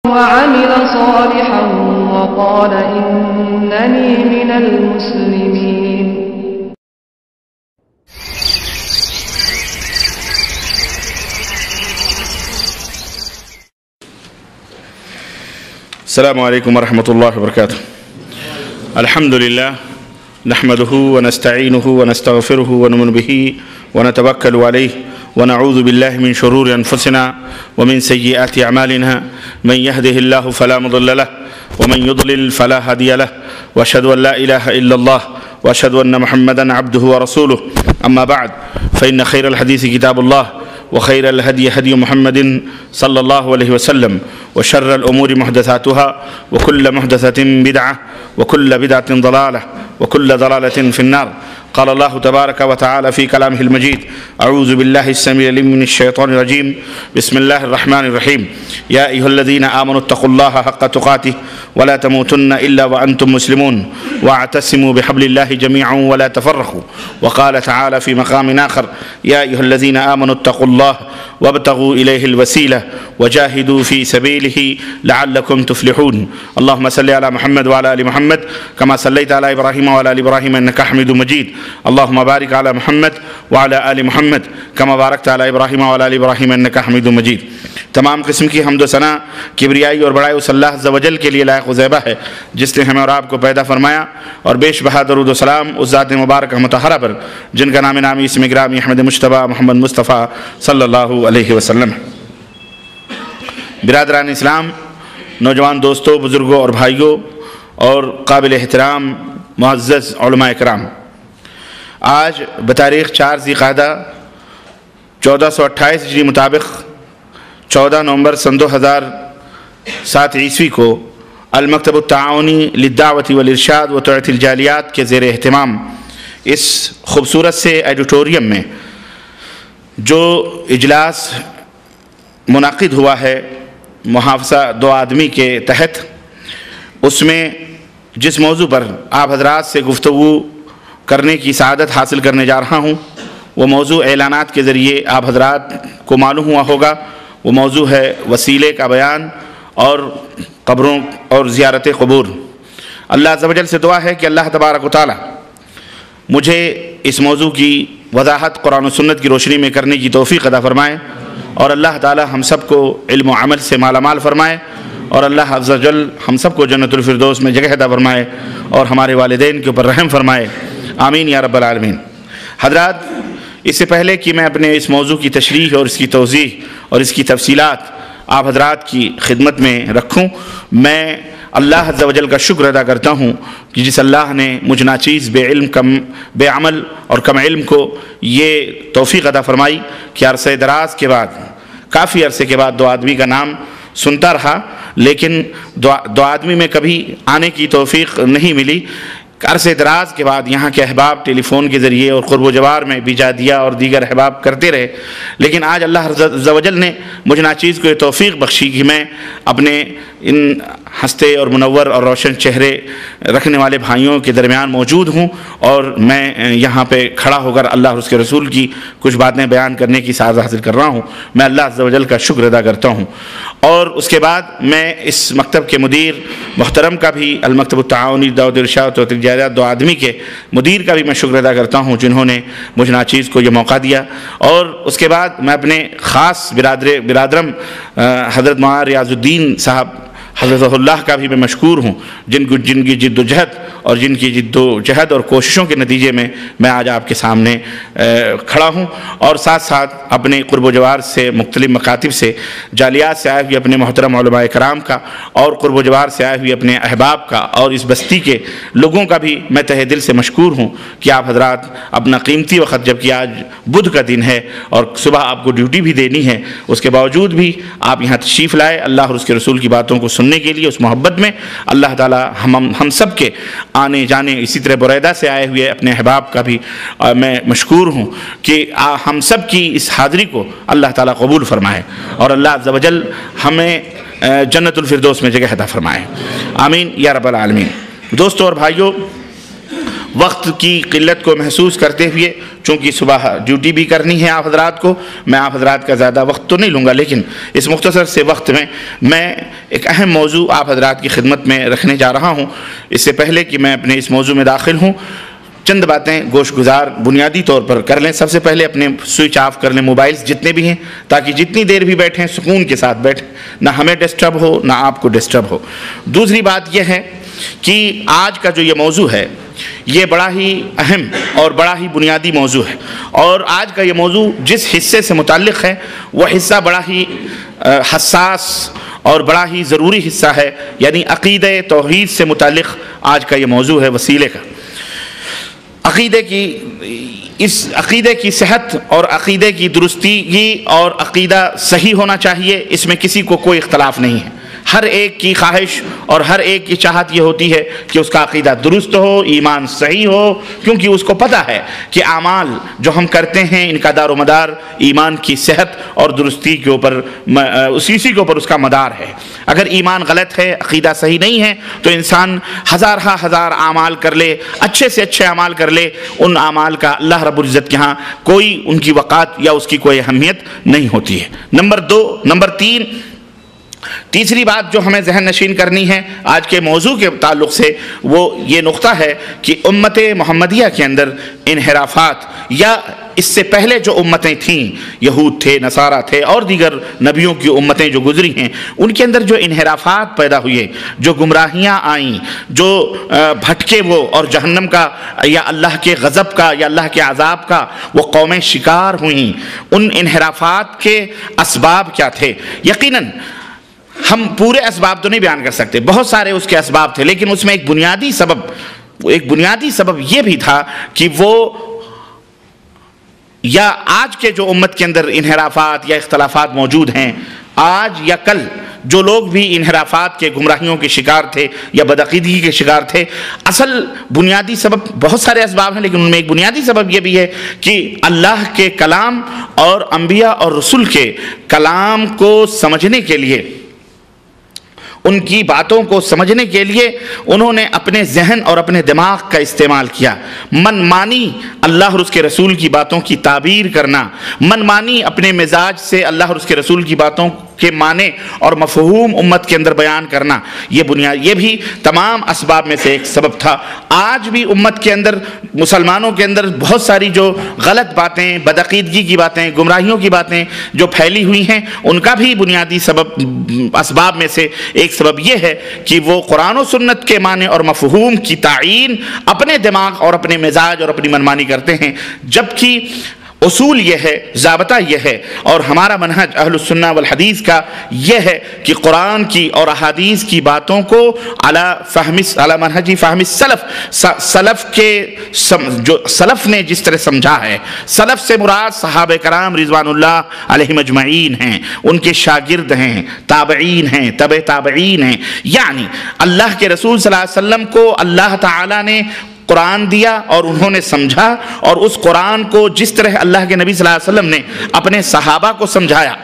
وعمل صالحا وقال إنني من المسلمين. السلام عليكم ورحمة الله وبركاته. الحمد لله نحمده ونستعينه ونستغفره ونؤمن به ونتوكل عليه ونعوذ بالله من شرور أنفسنا ومن سيئات أعمالنا، من يهده الله فلا مضل له ومن يضلل فلا هادي له، وأشهد أن لا إله إلا الله وأشهد أن محمدا عبده ورسوله. أما بعد فإن خير الحديث كتاب الله وخير الهدي هدي محمد صلى الله عليه وسلم، وشر الأمور محدثاتها وكل محدثة بدعة وكل بدعة ضلالة وكل ضلالة في النار. قال الله تبارك وتعالى في كلامه المجيد: أعوذ بالله السميع العليم من الشيطان الرجيم، بسم الله الرحمن الرحيم. يا أيها الذين آمنوا اتقوا الله حق تقاته ولا تموتن إلا وأنتم مسلمون واعتصموا بحبل الله جميعا ولا تفرقوا. وقال تعالى في مقام آخر: يا أيها الذين آمنوا اتقوا الله وابتغوا إليه الوسيلة وجاهدوا في سبيله لعلكم تفلحون. اللهم صل على محمد وعلى آل محمد كما صليت على إبراهيم وعلى آل إبراهيم إنك حميد مجيد. اللهم بارك على محمد وعلى آل محمد كما باركت على إبراهيم وعلى آل إبراهيم إنك حميد مجيد. تمام قسم کی حمد و ثنا، کبریائی اور بڑائی اس اللہ عز و جل کے لیے لائق و زیبہ ہے جس نے ہمیں اور آپ کو پیدا فرمایا، اور بیش بہا درود و سلام اس ذات مبارک مطہرہ پر جن کا نام نامی اسم گرامی احمد مجتبیٰ محمد مصطفیٰ صلی اللہ علیہ وسلم. برادران اسلام، نوجوان دوستوں، بزرگوں اور بھائیوں اور قابل احترام معزز علماء کرام، آج بتاریخ 4 ذی القعدہ 1428 ہجری مطابق 14 نومبر سن 2007 عیسوی کو المکتب التعاونی للدعوت والارشاد وتوعیۃ الجالیات کے زیر اہتمام اس خوبصورت سے ایڈیٹوریم میں جو اجلاس منعقد ہوا ہے محافظہ 2 آدمی کے تحت، اس میں جس موضوع پر آپ حضرات سے گفتگو کرنے کی سعادت حاصل کرنے جا رہا ہوں، وہ موضوع اعلانات کے ذریعے آپ حضرات کو معلوم ہوا ہوگا. وہ موضوع ہے وسیلے کا بیان اور قبروں اور زیارت قبور. اللہ عز و جل سے دعا ہے کہ اللہ تبارک و تعالی مجھے اس موضوع کی وضاحت قرآن و سنت کی روشنی میں کرنے کی توفیق عطا فرمائے، اور اللہ تعالی ہم سب کو علم و عمل سے مالا مال فرمائے، اور اللہ عز و جل ہم سب کو جنت الفردوس میں جگہ عطا فرمائے، اور ہمارے والدین کے اوپر رحم فرمائے، آمین یا رب العالمین. حضرات، اس سے پہلے کہ میں اپنے اس موضوع کی تشریح اور اس کی توضیح اور اس کی تفصیلات آپ حضرات کی خدمت میں رکھوں، میں اللہ عز و جل کا شکر ادا کرتا ہوں کہ جس اللہ نے مجھ ناچیز بے عمل اور کم علم کو یہ توفیق عطا فرمائی کہ عرصہ دراز کے بعد، کافی عرصے کے بعد 2 آدمی کا نام سنتا رہا، لیکن 2 آدمی میں کبھی آنے کی توفیق نہیں ملی. عرصے دراز کے بعد یہاں کے احباب ٹیلی فون کے ذریعے اور قرب و جوار میں بیجادیہ اور دیگر احباب کرتے رہے، لیکن آج اللہ عز و جل نے مجھ ناچیز کو یہ توفیق بخشی کہ میں اپنے ان ہنستے اور منور اور روشن چہرے رکھنے والے بھائیوں کے درمیان موجود ہوں، اور میں یہاں پہ کھڑا ہو کر اللہ اور اس کے رسول کی کچھ باتیں بیان کرنے کی سعادت حاصل کر رہا ہوں. میں اللہ عز و جل کا شکر ادا کرتا ہوں. اور اس کے بعد میں اس مکتب کے مدیر محترم کا بھی، المکتب التعاونی دعوت ارشاد و تجارت 2 آدمی کے مدیر کا بھی میں شکر ادا کرتا ہوں جنہوں نے مجھ ناچیز کو یہ موقع دیا. اور اس کے بعد میں اپنے خاص برادرم حضرت مولانا ریاض الدین صاحب حضرت اللہ کا بھی میں مشکور ہوں، جن کی جد و جہد اور جن کی جد و جہد اور کوششوں کے نتیجے میں میں آج آپ کے سامنے کھڑا ہوں. اور ساتھ ساتھ اپنے قرب و جوار سے، مختلف مکاتب سے، جالیات سے آئے ہوئے اپنے محترم علماء کرام کا، اور قرب و جوار سے آئے ہوئے اپنے احباب کا، اور اس بستی کے لوگوں کا بھی میں تہہ دل سے مشکور ہوں کہ آپ حضرات اپنا قیمتی وقت، جبکہ آج بدھ کا دن ہے اور صبح آپ کو ڈیوٹی بھی دینی ہے، اس کے باوجود بھی آپ یہاں تشریف لائے اللہ اور اس کے رسول کی باتوں کو سننے کے لیے. اس محبت میں اللہ تعالی ہم سب کے آنے جانے، اسی طرح بریدہ سے آئے ہوئے اپنے احباب کا بھی میں مشکور ہوں کہ ہم سب کی اس حاضری کو اللہ تعالی قبول فرمائے، اور اللہ عز و جل ہمیں جنت الفردوس میں جگہ عطا فرمائے، آمین یا رب العالمین. دوستوں اور بھائیوں، وقت کی قلت کو محسوس کرتے ہوئے، چونکہ صبح ڈیوٹی بھی کرنی ہے آپ حضرات کو، میں آپ حضرات کا زیادہ وقت تو نہیں لوں گا، لیکن اس مختصر سے وقت میں ایک اہم موضوع آپ حضرات کی خدمت میں رکھنے جا رہا ہوں۔ اس سے پہلے کہ میں اپنے اس موضوع میں داخل ہوں، چند باتیں گوش گزار بنیادی طور پر کر لیں۔ سب سے پہلے اپنے سوئچ آف کر لیں موبائلز جتنے بھی ہیں، تاکہ جتنی دیر بھی بیٹھیں سکون کے ساتھ بیٹھیں، نہ ہمیں ڈسٹرب ہو نہ آپ کو ڈسٹرب ہو۔ دوسری بات یہ ہے کہ آج کا جو یہ موضوع ہے یہ بڑا ہی اہم اور بڑا ہی بنیادی موضوع ہے، اور آج کا یہ موضوع جس حصے سے متعلق ہے وہ حصہ بڑا ہی حساس اور بڑا ہی ضروری حصہ ہے، یعنی عقیدہ توحید سے متعلق آج کا یہ موضوع ہے وسیلے کا۔ اس عقیدے کی صحت اور عقیدے کی درستگی اور عقیدہ صحیح ہونا چاہیے، اس میں کسی کو کوئی اختلاف نہیں ہے۔ ہر ایک کی خواہش اور ہر ایک کی چاہت یہ ہوتی ہے کہ اس کا عقیدہ درست ہو، ایمان صحیح ہو، کیونکہ اس کو پتہ ہے کہ اعمال جو ہم کرتے ہیں ان کا دار و مدار ایمان کی صحت اور درستی کے اوپر، اسی کے اوپر اس کا مدار ہے۔ اگر ایمان غلط ہے، عقیدہ صحیح نہیں ہے، تو انسان ہزار اعمال کر لے، اچھے سے اچھے اعمال کر لے، ان اعمال کا اللہ رب العزت کے ہاں کوئی ان کی وقات یا اس کی کوئی اہمیت نہیں ہوتی ہے۔ نمبر تین، تیسری بات جو ہمیں ذہن نشین کرنی ہے آج کے موضوع کے تعلق سے، وہ یہ نقطہ ہے کہ امت محمدیہ کے اندر انحرافات، یا اس سے پہلے جو امتیں تھیں، یہود تھے، نصارہ تھے اور دیگر نبیوں کی امتیں جو گزری ہیں، ان کے اندر جو انحرافات پیدا ہوئے، جو گمراہیاں آئیں، جو بھٹکے وہ اور جہنم کا یا اللہ کے غضب کا یا اللہ کے عذاب کا وہ قومیں شکار ہوئیں، ان انحرافات کے اسباب کیا تھے؟ یقیناً ہم پورے اسباب تو نہیں بیان کر سکتے، بہت سارے اس کے اسباب تھے، لیکن اس میں ایک بنیادی سبب یہ بھی تھا کہ وہ، یا آج کے جو امت کے اندر انحرافات یا اختلافات موجود ہیں، آج یا کل جو لوگ بھی انحرافات کے، گمراہیوں کے شکار تھے یا بدعقیدگی کے شکار تھے، اصل بنیادی سبب، بہت سارے اسباب ہیں لیکن ان میں ایک بنیادی سبب یہ بھی ہے کہ اللہ کے کلام اور انبیاء اور رسول کے کلام کو سمجھنے کے لیے، ان کی باتوں کو سمجھنے کے لیے انہوں نے اپنے ذہن اور اپنے دماغ کا استعمال کیا۔ من مانی اللہ اور اس کے رسول کی باتوں کی تعبیر کرنا، من مانی اپنے مزاج سے اللہ اور اس کے رسول کی باتوں کے معنی اور مفہوم امت کے اندر بیان کرنا، یہ بھی تمام اسباب میں سے ایک سبب تھا۔ آج بھی امت کے اندر، مسلمانوں کے اندر بہت ساری جو غلط باتیں، بدعقیدگی کی باتیں، گمراہیوں کی باتیں جو پھیلی ہوئی ہیں، ان کا بھی بنیادی اسباب میں سے ایک سبب یہ ہے کہ وہ قرآن و سنت کے معنی اور مفہوم کی تعیین اپنے دماغ اور اپنے مزاج اور اپنی منمانی کرتے ہیں، جبکہ اصول یہ ہے، ضابطہ یہ ہے، اور ہمارا منہج اہل السنہ والحدیث کا یہ ہے کہ قرآن کی اور احادیث کی باتوں کو علی منہج فہم سلف نے جس طرح سمجھا ہے، سلف سے مراد صحابہ کرام رضوان اللہ علیہم اجمعین ہیں، ان کے شاگرد ہیں، تابعین ہیں، تبع تابعین ہیں، یعنی اللہ کے رسول صلی اللہ علیہ وسلم کو اللہ تعالیٰ نے قرآن دیا اور انہوں نے سمجھا، اور اس قرآن کو جس طرح اللہ کے نبی صلی اللہ علیہ وسلم نے اپنے صحابہ کو سمجھایا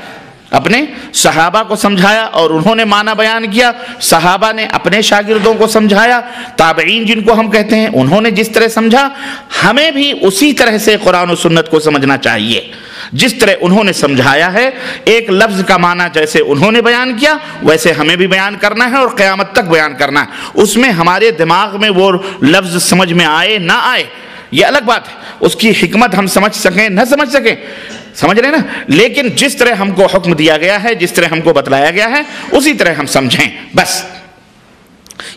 اور انہوں نے معنی بیان کیا، صحابہ نے اپنے شاگردوں کو سمجھایا، تابعین جن کو ہم کہتے ہیں انہوں نے جس طرح سمجھا، ہمیں بھی اسی طرح سے قرآن و سنت کو سمجھنا چاہیے۔ جس طرح انہوں نے سمجھایا ہے، ایک لفظ کا معنی جیسے انہوں نے بیان کیا ویسے ہمیں بھی بیان کرنا ہے اور قیامت تک بیان کرنا ہے۔ اس میں ہمارے دماغ میں وہ لفظ سمجھ میں آئے نہ آئے یہ الگ بات ہے، اس کی حکمت ہم سمجھ سکیں نہ سمجھ سکیں، سمجھ رہے نا، لیکن جس طرح ہم کو حکم دیا گیا ہے، جس طرح ہم کو بتلایا گیا ہے، اسی طرح ہم سمجھیں بس۔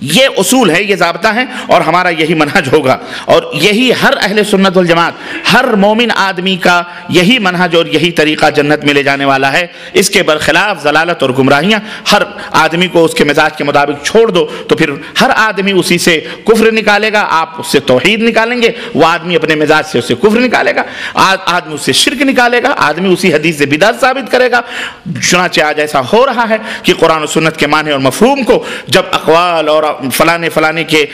یہ اصول ہے، یہ ضابطہ ہے، اور ہمارا یہی منہج ہوگا، اور یہی ہر اہل سنت والجماعت، ہر مومن آدمی کا یہی منہج اور یہی طریقہ جنت میں لے جانے والا ہے۔ اس کے برخلاف ضلالت اور گمراہیاں، ہر آدمی کو اس کے مزاج کے مطابق چھوڑ دو تو پھر ہر آدمی اسی سے کفر نکالے گا، آپ اس سے توحید نکالیں گے، وہ آدمی اپنے مزاج سے اسے کفر نکالے گا، آدمی اس سے شرک نکالے گا، آدمی اسی حدیث سے بدعت ثابت کرے گا۔ چنانچہ آج ایسا ہو رہا ہے کہ قرآن و سنت کے معنی اور مفہوم کو جب اقوال اور فلانے کے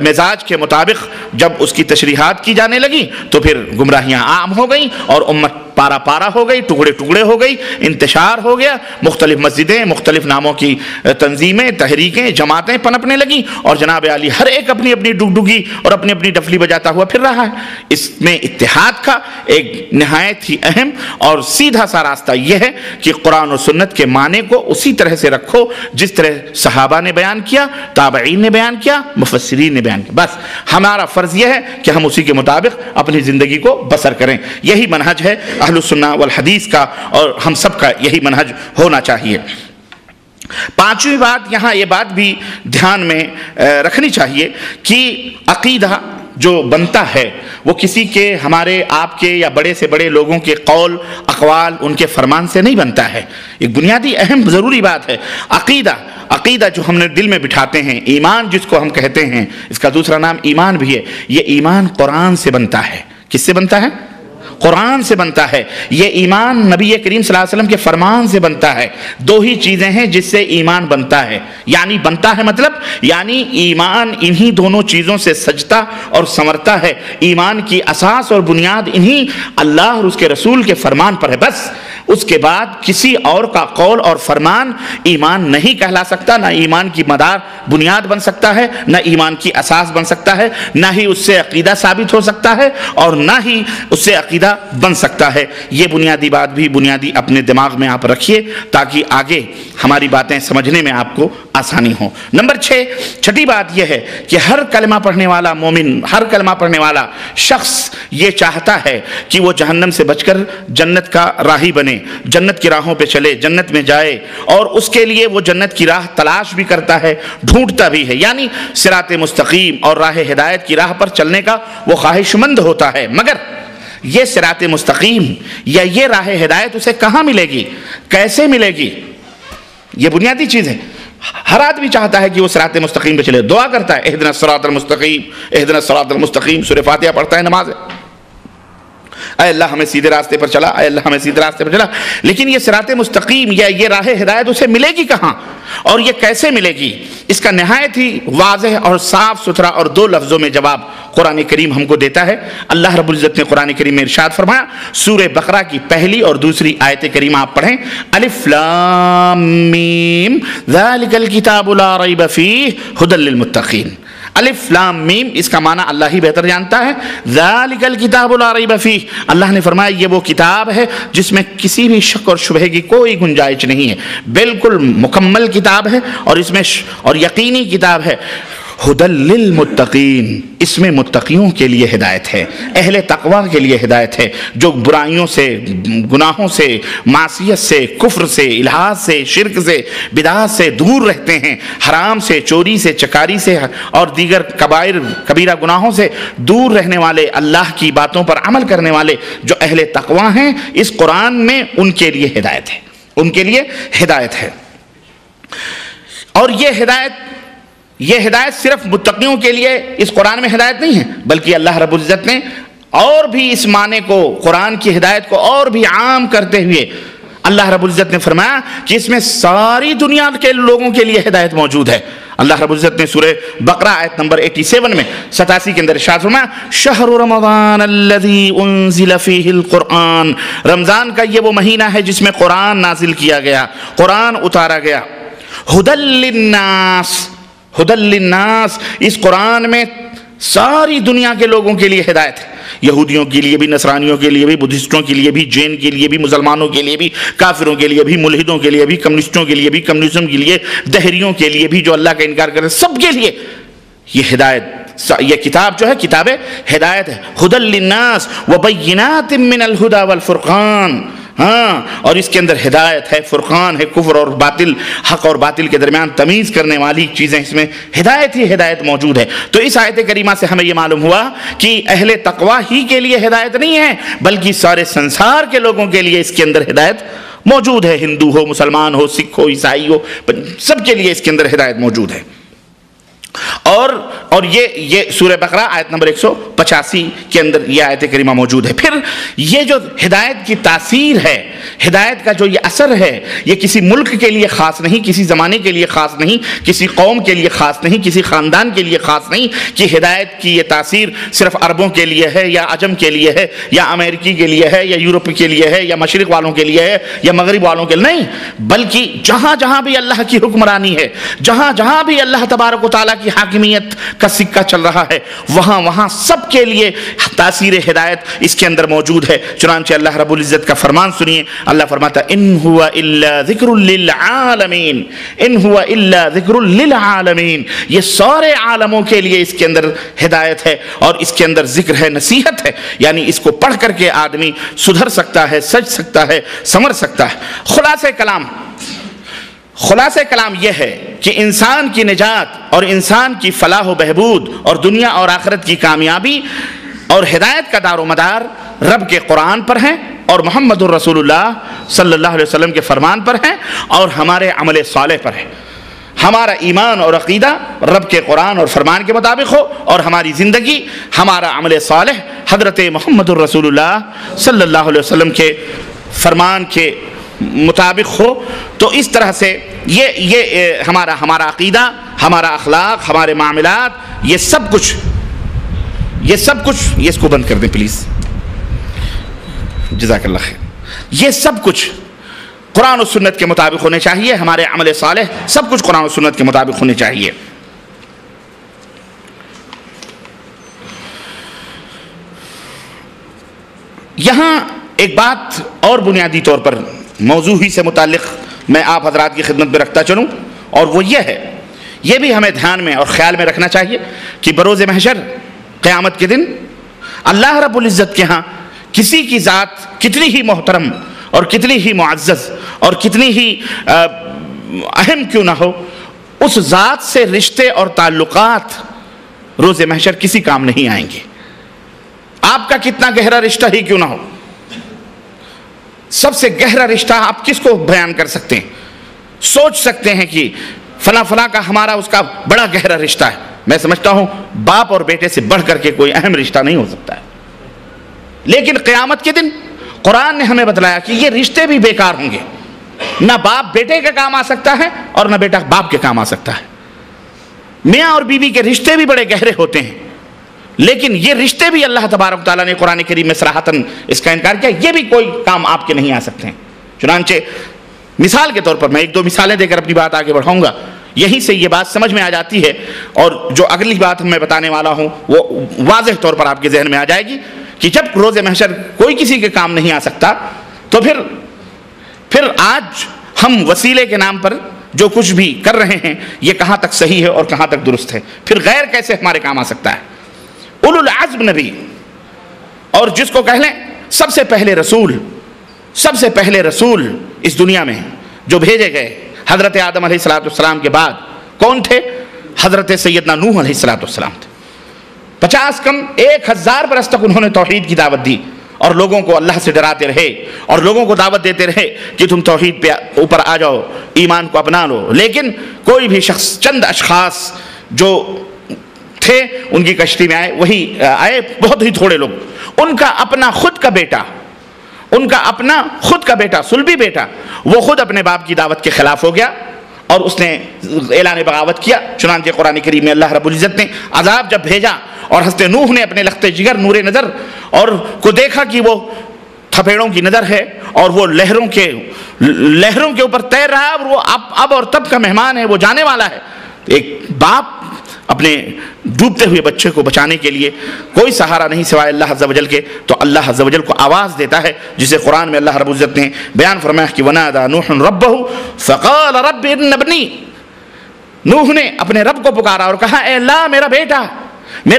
مزاج کے مطابق جب اس کی تشریحات کی جانے لگی تو پھر گمراہیاں عام ہو گئیں اور امت پارا پارا ہو گئی، ٹکڑے ٹکڑے ہو گئی، انتشار ہو گیا، مختلف مسجدیں، مختلف ناموں کی تنظیمیں، تحریکیں، جماعتیں پنپنے لگیں، اور جناب علی ہر ایک اپنی اپنی ڈگڈگی اور اپنی اپنی ڈفلی بجاتا ہوا پھر رہا ہے۔ اس میں اتحاد کا ایک نہایت ہی اہم اور سیدھا سا راستہ یہ ہے کہ قرآن و سنت کے معنی کو اسی طرح سے رکھو جس طرح صحابہ نے بیان کیا، تابعین نے بیان کیا، مفسرین نے بیان کیا۔ بس ہمارا فرض یہ ہے کہ ہم اسی کے مطابق اپنی زندگی کو بسر کریں۔ یہی منہج ہے اہل السنہ والحدیث کا، اور ہم سب کا یہی منہج ہونا چاہیے۔ پانچویں بات، یہاں یہ بات بھی دھیان میں رکھنی چاہیے کہ عقیدہ جو بنتا ہے وہ کسی کے، ہمارے آپ کے یا بڑے سے بڑے لوگوں کے قول اقوال، ان کے فرمان سے نہیں بنتا ہے۔ ایک بنیادی اہم ضروری بات ہے عقیدہ جو ہم نے دل میں بٹھاتے ہیں، ایمان جس کو ہم کہتے ہیں، اس کا دوسرا نام ایمان بھی ہے۔ یہ ایمان قرآن سے بنتا ہے۔ کس سے بنتا ہے؟ قرآن سے بنتا ہے۔ یہ ایمان نبی کریم صلی اللہ علیہ وسلم کے فرمان سے بنتا ہے۔ دو ہی چیزیں ہیں جس سے ایمان بنتا ہے، یعنی بنتا ہے مطلب یعنی ایمان انہی دونوں چیزوں سے سجتا اور سنورتا ہے۔ ایمان کی اساس اور بنیاد انہی اللہ اور اس کے رسول کے فرمان پر ہے۔ بس اس کے بعد کسی اور کا قول اور فرمان ایمان نہیں کہلا سکتا، نہ ایمان کی مدار بنیاد بن سکتا ہے، نہ ایمان کی اساس بن سکتا ہے، نہ ہی اس سے عقیدہ ثابت ہو سکتا ہے، اور نہ ہی اس سے عقیدہ بن سکتا ہے۔ یہ بنیادی بات بھی بنیادی اپنے دماغ میں آپ رکھیے تاکہ آگے ہماری باتیں سمجھنے میں آپ کو آسانی ہو۔ نمبر 6، چھٹی بات یہ ہے کہ ہر کلمہ پڑھنے والا مومن، ہر کلمہ پڑھنے والا شخص یہ چاہتا ہے کہ وہ جہنم سے بچ کر جنت کا راہی بنے، جنت کی راہوں پہ چلے، جنت میں جائے، اور اس کے لیے وہ جنت کی راہ تلاش بھی کرتا ہے، ڈھونڈتا بھی ہے، یعنی صراط مستقیم اور راہ ہدایت کی راہ پر چلنے کا وہ خواہش مند ہوتا ہے۔ مگر یہ صراط مستقیم یا یہ راہ ہدایت اسے کہاں ملے گی، کیسے ملے گی؟ یہ بنیادی چیز ہے۔ ہر آدمی چاہتا ہے کہ وہ صراط مستقیم پہ چلے، دعا کرتا ہے اہدنا الصراط المستقیم، اہدنا الصراط المستقیم، سورہ فاتحہ پڑھتا ہے نماز ہے، اے اللہ ہمیں سیدھے راستے پر چلا، اے اللہ ہمیں سیدھے راستے پر چلا۔ لیکن یہ صراط مستقیم یا یہ راہ ہدایت اسے ملے گی کہاں، اور یہ کیسے ملے گی؟ اس کا نہایت ہی واضح اور صاف ستھرا اور دو لفظوں میں جواب قرآن کریم ہم کو دیتا ہے۔ اللہ رب العزت نے قرآن کریم میں ارشاد فرمایا، سورہ بقرہ کی پہلی اور دوسری آیت کریمہ آپ پڑھیں، الف لام میم ذالک الکتاب لا ریب فیہ ھدی للمتقین۔ الف لام میم، اس کا معنی اللہ ہی بہتر جانتا ہے۔ ذالک الکتاب لا ریب فیہ، اللہ نے فرمایا یہ وہ کتاب ہے جس میں کسی بھی شک اور شبہے کی کوئی گنجائش نہیں ہے، بالکل مکمل کتاب ہے، اور اس میں اور یقینی کتاب ہے۔ ھدی للمتقین، اس میں متقیوں کے لیے ہدایت ہے، اہل تقوی کے لیے ہدایت ہے، جو برائیوں سے، گناہوں سے، معصیت سے، کفر سے، الحاد سے، شرک سے، بدعات سے دور رہتے ہیں، حرام سے، چوری سے، چکاری سے اور دیگر کبیرہ گناہوں سے دور رہنے والے، اللہ کی باتوں پر عمل کرنے والے جو اہل تقوی ہیں، اس قرآن میں ان کے لیے ہدایت ہے، ان کے لیے ہدایت ہے۔ اور یہ ہدایت صرف متقیوں کے لیے اس قرآن میں ہدایت نہیں ہے، بلکہ اللہ رب العزت نے اور بھی اس معنی کو، قرآن کی ہدایت کو اور بھی عام کرتے ہوئے اللہ رب العزت نے فرمایا کہ اس میں ساری دنیا کے لوگوں کے لیے ہدایت موجود ہے۔ اللہ رب العزت نے سورہ بقرہ آیت نمبر 87 میں 87 کے اندر ارشاد فرمایا، شہر رمضان الذی انزل فیہ القرآن، رمضان کا یہ وہ مہینہ ہے جس میں قرآن نازل کیا گیا، قرآن اتارا گیا، ھدی للناس، ھدی للناس، اس قرآن میں ساری دنیا کے لوگوں کے لیے ہدایت ہے، یہودیوں کے لیے بھی، نصرانیوں کے لیے بھی، بدھسٹوں کے لیے بھی، جین کے لیے بھی، مسلمانوں کے لیے بھی، کافروں کے لیے بھی، ملحدوں کے لیے بھی، کمیونسٹوں کے لیے بھی، کمیونزم کے لیے، دہریوں کے لیے بھی جو اللہ کا انکار کرتے ہیں، سب کے لیے یہ ہدایت، یہ کتاب جو ہے کتاب ہدایت ہے۔ ھدی للناس وبینات من الھدی والفرقان، ہاں، اور اس کے اندر ہدایت ہے، فرقان ہے، کفر اور باطل، حق اور باطل کے درمیان تمیز کرنے والی چیزیں، اس میں ہدایت ہی ہدایت موجود ہے۔ تو اس آیت کریمہ سے ہمیں یہ معلوم ہوا کہ اہل تقوی ہی کے لیے ہدایت نہیں ہے، بلکہ سارے سنسار کے لوگوں کے لیے اس کے اندر ہدایت موجود ہے، ہندو ہو، مسلمان ہو، سکھ ہو، عیسائی ہو، سب کے لیے اس کے اندر ہدایت موجود ہے۔ اور یہ سورہ بقرہ آیت نمبر 185 کے اندر یہ آیت کریمہ موجود ہے۔ پھر یہ جو ہدایت کی تاثیر ہے، ہدایت کا جو یہ اثر ہے، یہ کسی ملک کے لیے خاص نہیں، کسی زمانے کے لیے خاص نہیں، کسی قوم کے لیے خاص نہیں، کسی خاندان کے لیے خاص نہیں کہ ہدایت کی یہ تاثیر صرف عربوں کے لیے ہے یا عجم کے لیے ہے یا امریکی کے لیے ہے یا یورپ کے لیے ہے یا مشرق والوں کے لیے ہے یا مغرب والوں کے لیے، نہیں، بلکہ جہاں جہاں بھی اللہ کی حکمرانی ہے، جہاں جہاں بھی اللہ تبارک و تعالیٰ کی حاکمیت کا سکہ چل رہا ہے، وہاں وہاں سب کے لیے تاثیر ہدایت اس کے اندر موجود ہے۔ چنانچہ اللہ رب العزت کا فرمان سنیے، اللہ فرماتا ان ہوا الا ذکر للعالمین، ان ہوا الا ذکر للعالمین، یہ سارے عالموں کے لیے اس کے اندر ہدایت ہے اور اس کے اندر ذکر ہے، نصیحت ہے، یعنی اس کو پڑھ کر کے آدمی سدھر سکتا ہے، سج سکتا ہے، سمر سکتا ہے۔ خلاصہ کلام یہ ہے کہ انسان کی نجات اور انسان کی فلاح و بہبود اور دنیا اور آخرت کی کامیابی اور ہدایت کا دار و مدار رب کے قرآن پر ہیں اور محمد الرسول اللہ صلی اللہ علیہ وسلم کے فرمان پر ہیں اور ہمارے عمل صالح پر ہے۔ ہمارا ایمان اور عقیدہ رب کے قرآن اور فرمان کے مطابق ہو اور ہماری زندگی، ہمارا عمل صالح حضرت محمد الرسول اللہ صلی اللہ علیہ وسلم کے فرمان کے مطابق ہو، تو اس طرح سے یہ ہمارا عقیدہ، ہمارا اخلاق، ہمارے معاملات، یہ سب کچھ اس کو بند کر دیں پلیز، جزاک اللہ خیر، یہ سب کچھ قرآن و سنت کے مطابق ہونے چاہیے، ہمارے عمل صالح سب کچھ قرآن و سنت کے مطابق ہونے چاہیے۔ یہاں ایک بات اور بنیادی طور پر موضوع ہی سے متعلق میں آپ حضرات کی خدمت میں رکھتا چلوں، اور وہ یہ ہے، یہ بھی ہمیں دھیان میں اور خیال میں رکھنا چاہیے کہ بروز محشر قیامت کے دن اللہ رب العزت کے ہاں کسی کی ذات کتنی ہی محترم اور کتنی ہی معزز اور کتنی ہی اہم کیوں نہ ہو، اس ذات سے رشتے اور تعلقات روز محشر کسی کام نہیں آئیں گے۔ آپ کا کتنا گہرا رشتہ ہی کیوں نہ ہو، سب سے گہرا رشتہ آپ کس کو بیان کر سکتے ہیں؟ سوچ سکتے ہیں کہ فلاں کا ہمارا اس کا بڑا گہرا رشتہ ہے، میں سمجھتا ہوں باپ اور بیٹے سے بڑھ کر کے کوئی اہم رشتہ نہیں ہو سکتا ہے، لیکن قیامت کے دن قرآن نے ہمیں بتلایا کہ یہ رشتے بھی بیکار ہوں گے، نہ باپ بیٹے کے کام آ سکتا ہے اور نہ بیٹا باپ کے کام آ سکتا ہے۔ میاں اور بیوی کے رشتے بھی بڑے گہرے ہوتے ہیں، لیکن یہ رشتے بھی اللہ تبارک تعالیٰ نے قرآن کریم میں صراحتاً اس کا انکار کیا، یہ بھی کوئی کام آپ کے نہیں آ سکتے ہیں۔ چنانچہ مثال کے طور پر میں ایک دو مثالیں دے کر اپنی بات آگے بڑھاؤں گا، یہیں سے یہ بات سمجھ میں آ جاتی ہے، اور جو اگلی بات میں بتانے والا ہوں وہ واضح طور پر آپ کے ذہن میں آ جائے گی کہ جب روز محشر کوئی کسی کے کام نہیں آ سکتا، تو پھر آج ہم وسیلے کے نام پر جو کچھ بھی کر رہے ہیں یہ کہاں تک صحیح ہے اور کہاں تک درست ہے، پھر غیر کیسے ہمارے کام آ سکتا ہے۔ اولو العزم نبی، اور جس کو کہہ لیں سب سے پہلے رسول اس دنیا میں جو بھیجے گئے حضرت آدم علیہ السلام کے بعد کون تھے؟ حضرت سیدنا نوح علیہ السلام تھے۔ 50 کم 1000 برس تک انہوں نے توحید کی دعوت دی اور لوگوں کو اللہ سے ڈراتے رہے اور لوگوں کو دعوت دیتے رہے کہ تم توحید پہ اوپر آ جاؤ، ایمان کو اپنا لو، لیکن کوئی بھی شخص، چند اشخاص جو تھے ان کی کشتی میں آئے بہت ہی تھوڑے لوگ، ان کا اپنا خود کا بیٹا صلبی بیٹا وہ خود اپنے باپ کی دعوت کے خلاف ہو گیا اور اس نے اعلان بغاوت کیا۔ چنانچہ قرآن کریم میں اللہ رب العزت نے عذاب جب بھیجا اور حضرت نوح نے اپنے لخت جگر نور نظر اور کو دیکھا کہ وہ تھپیڑوں کی نظر ہے اور وہ لہروں کے اوپر تیر رہا ہے اور وہ اب اور تب کا مہمان ہے، وہ جانے والا ہے، ایک باپ اپنے ڈوبتے ہوئے بچے کو بچانے کے لیے کوئی سہارا نہیں سوائے اللہ عز و جل کے، تو اللہ عز و جل کو آواز دیتا ہے، جسے قرآن میں اللہ رب العزت نے بیان فرمایا کہ وَنَادَى نُوحٌ رَبَّهُ فَقَالَ رَبِّ إِنَّ ابْنِي، نوح نے اپنے رب کو پکارا اور کہا اے اللہ میرا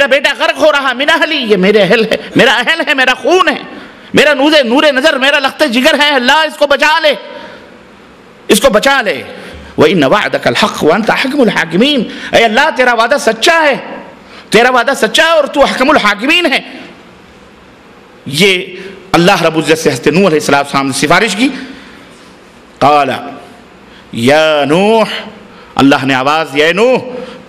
بیٹا غرق ہو رہا، من اہلی، یہ میرا اہل ہے، میرا خون ہے، میرا نور نظر، میرا لخت جگر ہے، اللہ اس کو بچا لے وَإِنَّ وَعْدَكَ الْحَقُّ وَأَنْتَ أَحْكَمُ الْحَاكِمِينَ، اے اللہ تیرا وعدہ سچا ہے اور تو احکم الحاکمین ہے۔ یہ اللہ رب العزت سے حضرت نوح علیہ السلام نے سفارش کی، قال یا نوح، اللہ نے آواز دیا اے نوح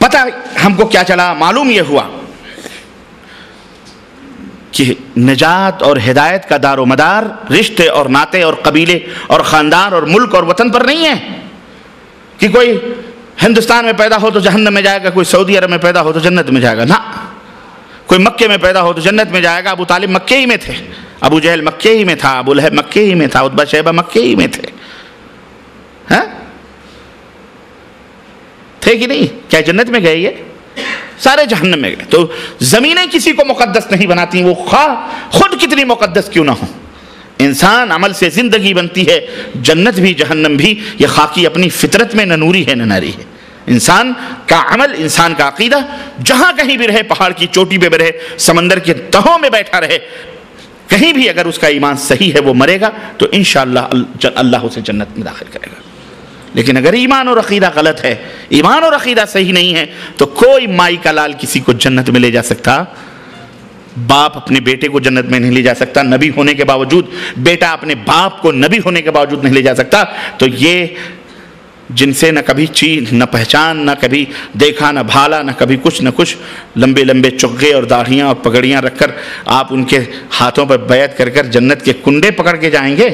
پتہ ہم کو کیا چلا، معلوم یہ ہوا کہ نجات اور ہدایت کا دار و مدار رشتے اور ناطے اور قبیلے اور خاندان اور ملک اور وطن پر نہیں ہے کہ کوئی ہندوستان میں پیدا ہو تو جہنم میں جائے گا، کوئی سعودی عرب میں پیدا ہو تو جنت میں جائے گا، نہ، کوئی مکے میں پیدا ہو تو جنت میں جائے گا۔ ابو طالب مکے ہی میں تھے، ابو جہل مکے ہی میں تھا، ابو لہب مکے ہی میں تھا، عتبہ شیبہ مکے ہی میں تھے، ہاں تھے کہ نہیں؟ کیا جنت میں گئے؟ یہ سارے جہنم میں گئے۔ تو زمینیں کسی کو مقدس نہیں بناتی، وہ خواہ خود کتنی مقدس کیوں نہ ہو۔ انسان عمل سے زندگی بنتی ہے، جنت بھی جہنم بھی یہ خاکی اپنی فطرت میں نہ نوری ہے نہ ناری ہے۔ انسان کا عمل، انسان کا عقیدہ جہاں کہیں بھی رہے، پہاڑ کی چوٹی پہ بھی رہے، سمندر کے تہوں میں بیٹھا رہے، کہیں بھی اگر اس کا ایمان صحیح ہے وہ مرے گا تو انشاءاللہ اللہ اسے جنت میں داخل کرے گا۔ لیکن اگر ایمان اور عقیدہ غلط ہے، ایمان اور عقیدہ صحیح نہیں ہے، تو کوئی مائی کا لال کسی کو جنت میں لے جا سکتا، باپ اپنے بیٹے کو جنت میں نہیں لے جا سکتا، نبی ہونے کے باوجود بیٹا اپنے باپ کو نبی ہونے کے باوجود نہیں لے جا سکتا۔ تو یہ جن سے نہ کبھی چیز نہ پہچان، نہ کبھی دیکھا نہ بھالا، نہ کبھی کچھ نہ کچھ، لمبے لمبے چغے اور داڑھیاں اور پگڑیاں رکھ کر آپ ان کے ہاتھوں پر بیعت کر کر جنت کے کنڈے پکڑ کے جائیں گے،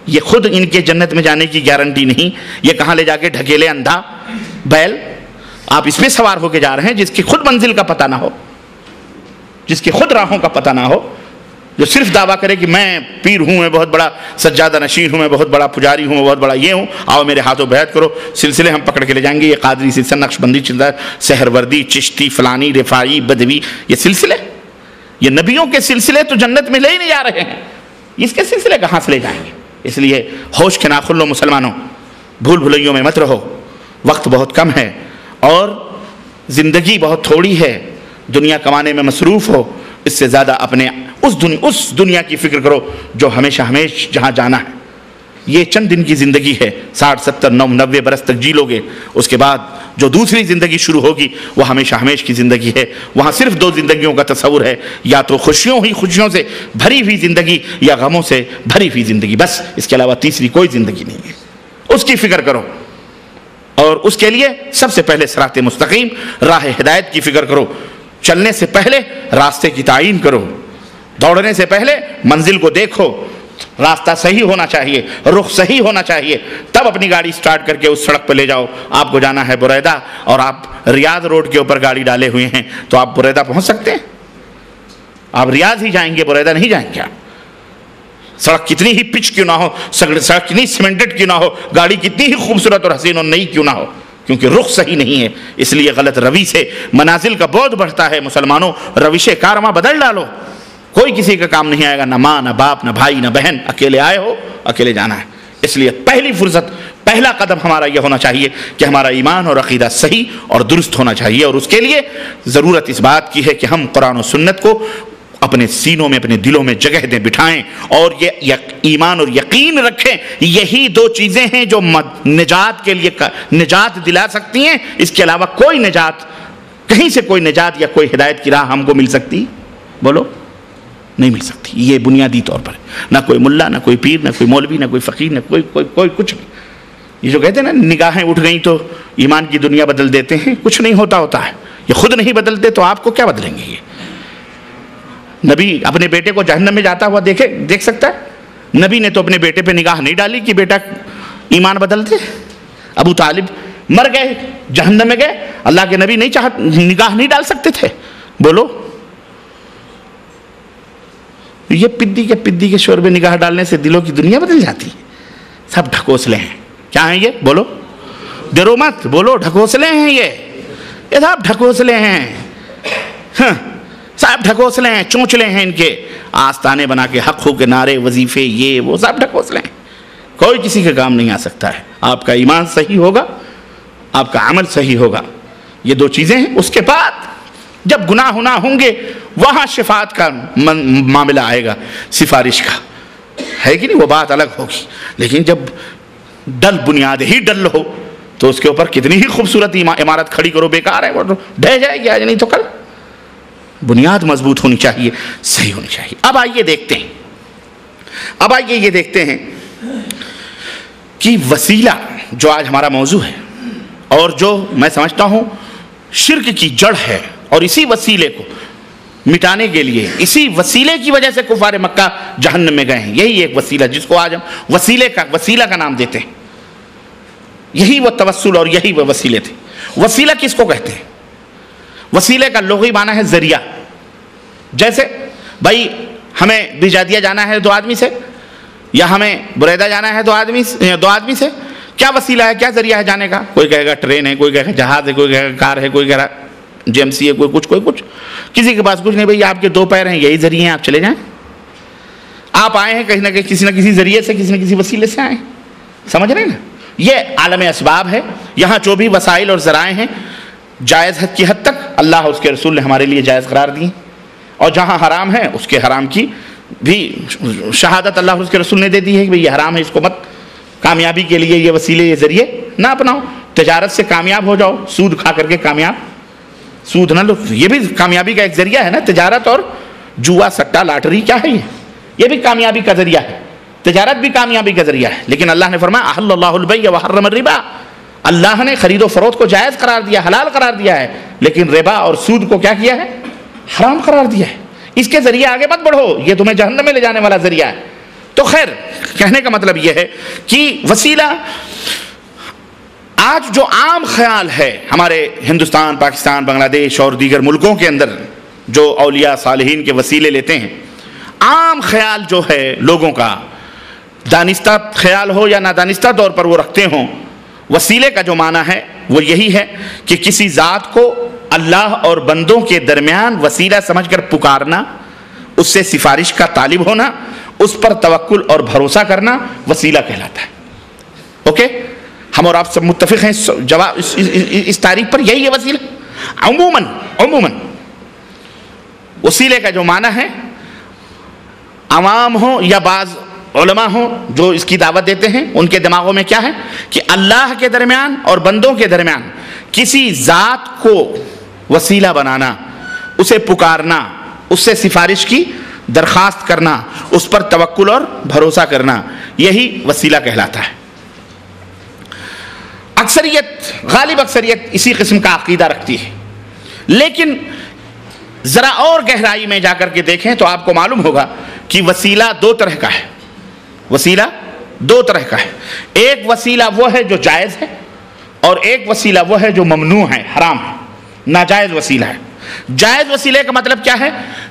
یہ خود ان کے جنت میں جانے کی گارنٹی نہیں۔ یہ کہاں لے جا کے ڈھکیلے اندھا بیل، آپ اس میں سوار ہو کے جا رہے ہیں جس کی خود منزل کا پتہ نہ ہو، جس کی خود راہوں کا پتہ نہ ہو، جو صرف دعویٰ کرے کہ میں پیر ہوں، میں بہت بڑا سجادہ نشین ہوں، میں بہت بڑا پجاری ہوں، میں بہت بڑا یہ ہوں، آؤ میرے ہاتھوں بیعت کرو، سلسلے ہم پکڑ کے لے جائیں گے۔ یہ قادری سلسلہ، نقشبندی سلسلہ، سہروردی، چشتی، فلانی، رفاعی، بدوی، یہ سلسلے، یہ نبیوں کے سلسلے تو جنت میں لے ہی نہیں جا رہے ہیں، اس کے سلسلے کہاں سے لے جائیں گے؟ اس لیے ہوش کے ناخن لو مسلمانوں، بھول بھلائیوں میں مت رہو، وقت بہت کم ہے اور زندگی بہت تھوڑی ہے، دنیا کمانے میں مصروف ہو، اس سے زیادہ اپنے اس دنیا کی فکر کرو جو ہمیشہ جہاں جانا ہے۔ یہ چند دن کی زندگی ہے، 60 70 90 برس تک جی لو گے، اس کے بعد جو دوسری زندگی شروع ہوگی وہ ہمیشہ کی زندگی ہے۔ وہاں صرف 2 زندگیوں کا تصور ہے، یا تو خوشیوں سے بھری ہوئی زندگی یا غموں سے بھری ہوئی زندگی، بس اس کے علاوہ تیسری کوئی زندگی نہیں ہے۔ اس کی فکر کرو اور اس کے لیے سب سے پہلے صراط مستقیم راہ ہدایت کی فکر کرو۔ چلنے سے پہلے راستے کی تعین کرو، دوڑنے سے پہلے منزل کو دیکھو، راستہ صحیح ہونا چاہیے، رخ صحیح ہونا چاہیے، تب اپنی گاڑی سٹارٹ کر کے اس سڑک پہ لے جاؤ۔ آپ کو جانا ہے بریدہ اور آپ ریاض روڈ کے اوپر گاڑی ڈالے ہوئے ہیں تو آپ بریدہ پہنچ سکتے ہیں؟ آپ ریاض ہی جائیں گے، بریدہ نہیں جائیں گے۔ سڑک کتنی ہی پچ کیوں نہ ہو، سڑک کتنی سیمنٹڈ کیوں نہ ہو، گاڑی کتنی ہی خوبصورت اور حسین اور نئی کیوں نہ ہو، کیونکہ رخ صحیح نہیں ہے۔ اس لیے غلط روی سے منازل کا بودھ بڑھتا ہے۔ مسلمانوں، روش کارواں بدل ڈالو، کوئی کسی کا کام نہیں آئے گا، نہ ماں نہ باپ نہ بھائی نہ بہن، اکیلے آئے ہو اکیلے جانا ہے۔ اس لیے پہلی فرصت، پہلا قدم ہمارا یہ ہونا چاہیے کہ ہمارا ایمان اور عقیدہ صحیح اور درست ہونا چاہیے، اور اس کے لیے ضرورت اس بات کی ہے کہ ہم قرآن و سنت کو اپنے سینوں میں، اپنے دلوں میں جگہ دیں، بٹھائیں، اور یہ ایمان اور یقین رکھیں۔ یہی 2 چیزیں ہیں جو نجات کے لیے نجات دلا سکتی ہیں۔ اس کے علاوہ کوئی نجات، کہیں سے کوئی نجات یا کوئی ہدایت کی راہ ہم کو مل سکتی؟ بولو، نہیں مل سکتی۔ یہ بنیادی طور پر نہ کوئی ملا، نہ کوئی پیر، نہ کوئی مولوی، نہ کوئی فقیر، نہ کوئی کچھ نہیں۔ یہ جو کہتے ہیں نا نگاہیں اٹھ گئیں تو ایمان کی دنیا بدل دیتے ہیں، کچھ نہیں ہوتا ہے۔ یہ خود نہیں بدلتے تو آپ کو کیا بدلیں گے؟ یہ نبی اپنے بیٹے کو جہنم میں جاتا ہوا دیکھ سکتا ہے؟ نبی نے تو اپنے بیٹے پہ نگاہ نہیں ڈالی کہ بیٹا ایمان بدل دے۔ ابو طالب مر گئے، جہنم میں گئے، اللہ کے نبی نگاہ نہیں ڈال سکتے تھے؟ بولو، یہ پدی کے شور میں نگاہ ڈالنے سے دلوں کی دنیا بدل جاتی ہے۔ سب ڈھکوسلے ہیں۔ کیا ہیں یہ؟ بولو، ڈرو مت، بولو، ڈھکوسلے ہیں یہ سب ڈھکوسلے ہیں، سب ڈھکوسلے ہیں، چونچلے ہیں۔ ان کے آستانے بنا کے حق ہو کے نعرے، وظیفے، یہ وہ سب ڈھکوسلے ہیں، کوئی کسی کے کام نہیں آ سکتا ہے۔ آپ کا ایمان صحیح ہوگا، آپ کا عمل صحیح ہوگا، یہ 2 چیزیں ہیں۔ اس کے بعد جب گناہ ہوں گے وہاں شفاعت کا معاملہ آئے گا، سفارش کا، ہے کہ نہیں؟ وہ بات الگ ہوگی۔ لیکن جب بنیاد ہی ڈل ہو تو اس کے اوپر کتنی ہی خوبصورت عمارت کھڑی کرو، بیکار ہے، وہ ڈھہ جائے گی آج نہیں تو کل۔ بنیاد مضبوط ہونی چاہیے، صحیح ہونی چاہیے۔ اب آئیے یہ دیکھتے ہیں کہ وسیلہ جو آج ہمارا موضوع ہے، اور جو میں سمجھتا ہوں شرک کی جڑ ہے، اور اسی وسیلے کو مٹانے کے لیے، اسی وسیلے کی وجہ سے کفار مکہ جہنم میں گئے ہیں۔ یہی ایک وسیلہ جس کو آج ہم وسیلہ کا نام دیتے ہیں، یہی وہ توسل اور یہی وہ وسیلے تھے۔ وسیلہ کس کو کہتے ہیں؟ وسیلے کا لغوی معنی ہے ذریعہ۔ جیسے بھائی ہمیں بجادیہ جانا ہے 2 آدمی سے، یا ہمیں بریدہ جانا ہے 2 آدمی سے، کیا وسیلہ ہے، کیا ذریعہ ہے جانے کا؟ کوئی کہے گا ٹرین ہے، کوئی کہے گا جہاز ہے، کوئی کہے گا کار ہے، کوئی کہے گا GMC ہے، کوئی کچھ، کسی کے پاس کچھ نہیں۔ بھائی آپ کے 2 پیر ہیں، یہی ذریعے ہیں، آپ چلے جائیں۔ آپ آئے ہیں کہیں نہ کہیں، کسی نہ کسی ذریعے سے، کسی نہ کسی وسیلے سے آئے ہیں، سمجھ رہے ہیں نا؟ یہ عالم اسباب ہے۔ یہاں جو بھی وسائل اور ذرائع ہیں جائز حد کی حد تک اللہ اور اس کے رسول نے ہمارے لیے جائز قرار دی، اور جہاں حرام ہے اس کے حرام کی بھی شہادت اللہ اور اس کے رسول نے دے دی ہے کہ یہ حرام ہے، اس کو مت، کامیابی کے لیے یہ وسیلے، یہ ذریعے نہ اپناؤ۔ تجارت سے کامیاب ہو جاؤ، سود کھا کر کے کامیاب، سود نہ لو، یہ بھی کامیابی کا ایک ذریعہ ہے نا۔ تجارت اور جوا، سٹا، لاٹری کیا ہے یہ بھی کامیابی کا ذریعہ ہے، تجارت بھی کامیابی کا ذریعہ ہے۔ لیکن اللہ نے فرمایا احل اللہ البیع وحرم الربا، اللہ نے خرید و فروخت کو جائز قرار دیا، حلال قرار دیا ہے، لیکن ربا اور سود کو کیا کیا ہے؟ حرام قرار دیا ہے۔ اس کے ذریعے آگے مت بڑھو، یہ تمہیں جہنم میں لے جانے والا ذریعہ ہے۔ تو خیر، کہنے کا مطلب یہ ہے کہ وسیلہ، آج جو عام خیال ہے ہمارے ہندوستان، پاکستان، بنگلہ دیش اور دیگر ملکوں کے اندر، جو اولیاء صالحین کے وسیلے لیتے ہیں، عام خیال جو ہے لوگوں کا، دانستہ خیال ہو یا نادانستہ طور پر وہ رکھتے ہوں، وسیلے کا جو معنی ہے وہ یہی ہے کہ کسی ذات کو اللہ اور بندوں کے درمیان وسیلہ سمجھ کر پکارنا، اس سے سفارش کا طالب ہونا، اس پر توکل اور بھروسہ کرنا وسیلہ کہلاتا ہے۔ اوکے، ہم اور آپ سب متفق ہیں اس تعریف پر، یہی ہے وسیلہ۔ عموماً وسیلے کا جو معنی ہے، عوام ہوں یا بعض علماء ہوں جو اس کی دعوت دیتے ہیں، ان کے دماغوں میں کیا ہے کہ اللہ کے درمیان اور بندوں کے درمیان کسی ذات کو وسیلہ بنانا، اسے پکارنا، اس سے سفارش کی درخواست کرنا، اس پر توکل اور بھروسہ کرنا، یہی وسیلہ کہلاتا ہے۔ غالب اکثریت اسی قسم کا عقیدہ رکھتی ہے، لیکن ذرا اور گہرائی میں جا کر کے دیکھیں تو آپ کو معلوم ہوگا کہ وسیلہ 2 طرح کا ہے۔ وسیلہ 2 طرح کا ہے، ایک وسیلہ وہ ہے جو جائز ہے، اور ایک وسیلہ وہ ہے جو ممنوع ہے، حرام ہے، ناجائز وسیلہ ہے۔ جائز وسیلے کا مطلب کیا ہے؟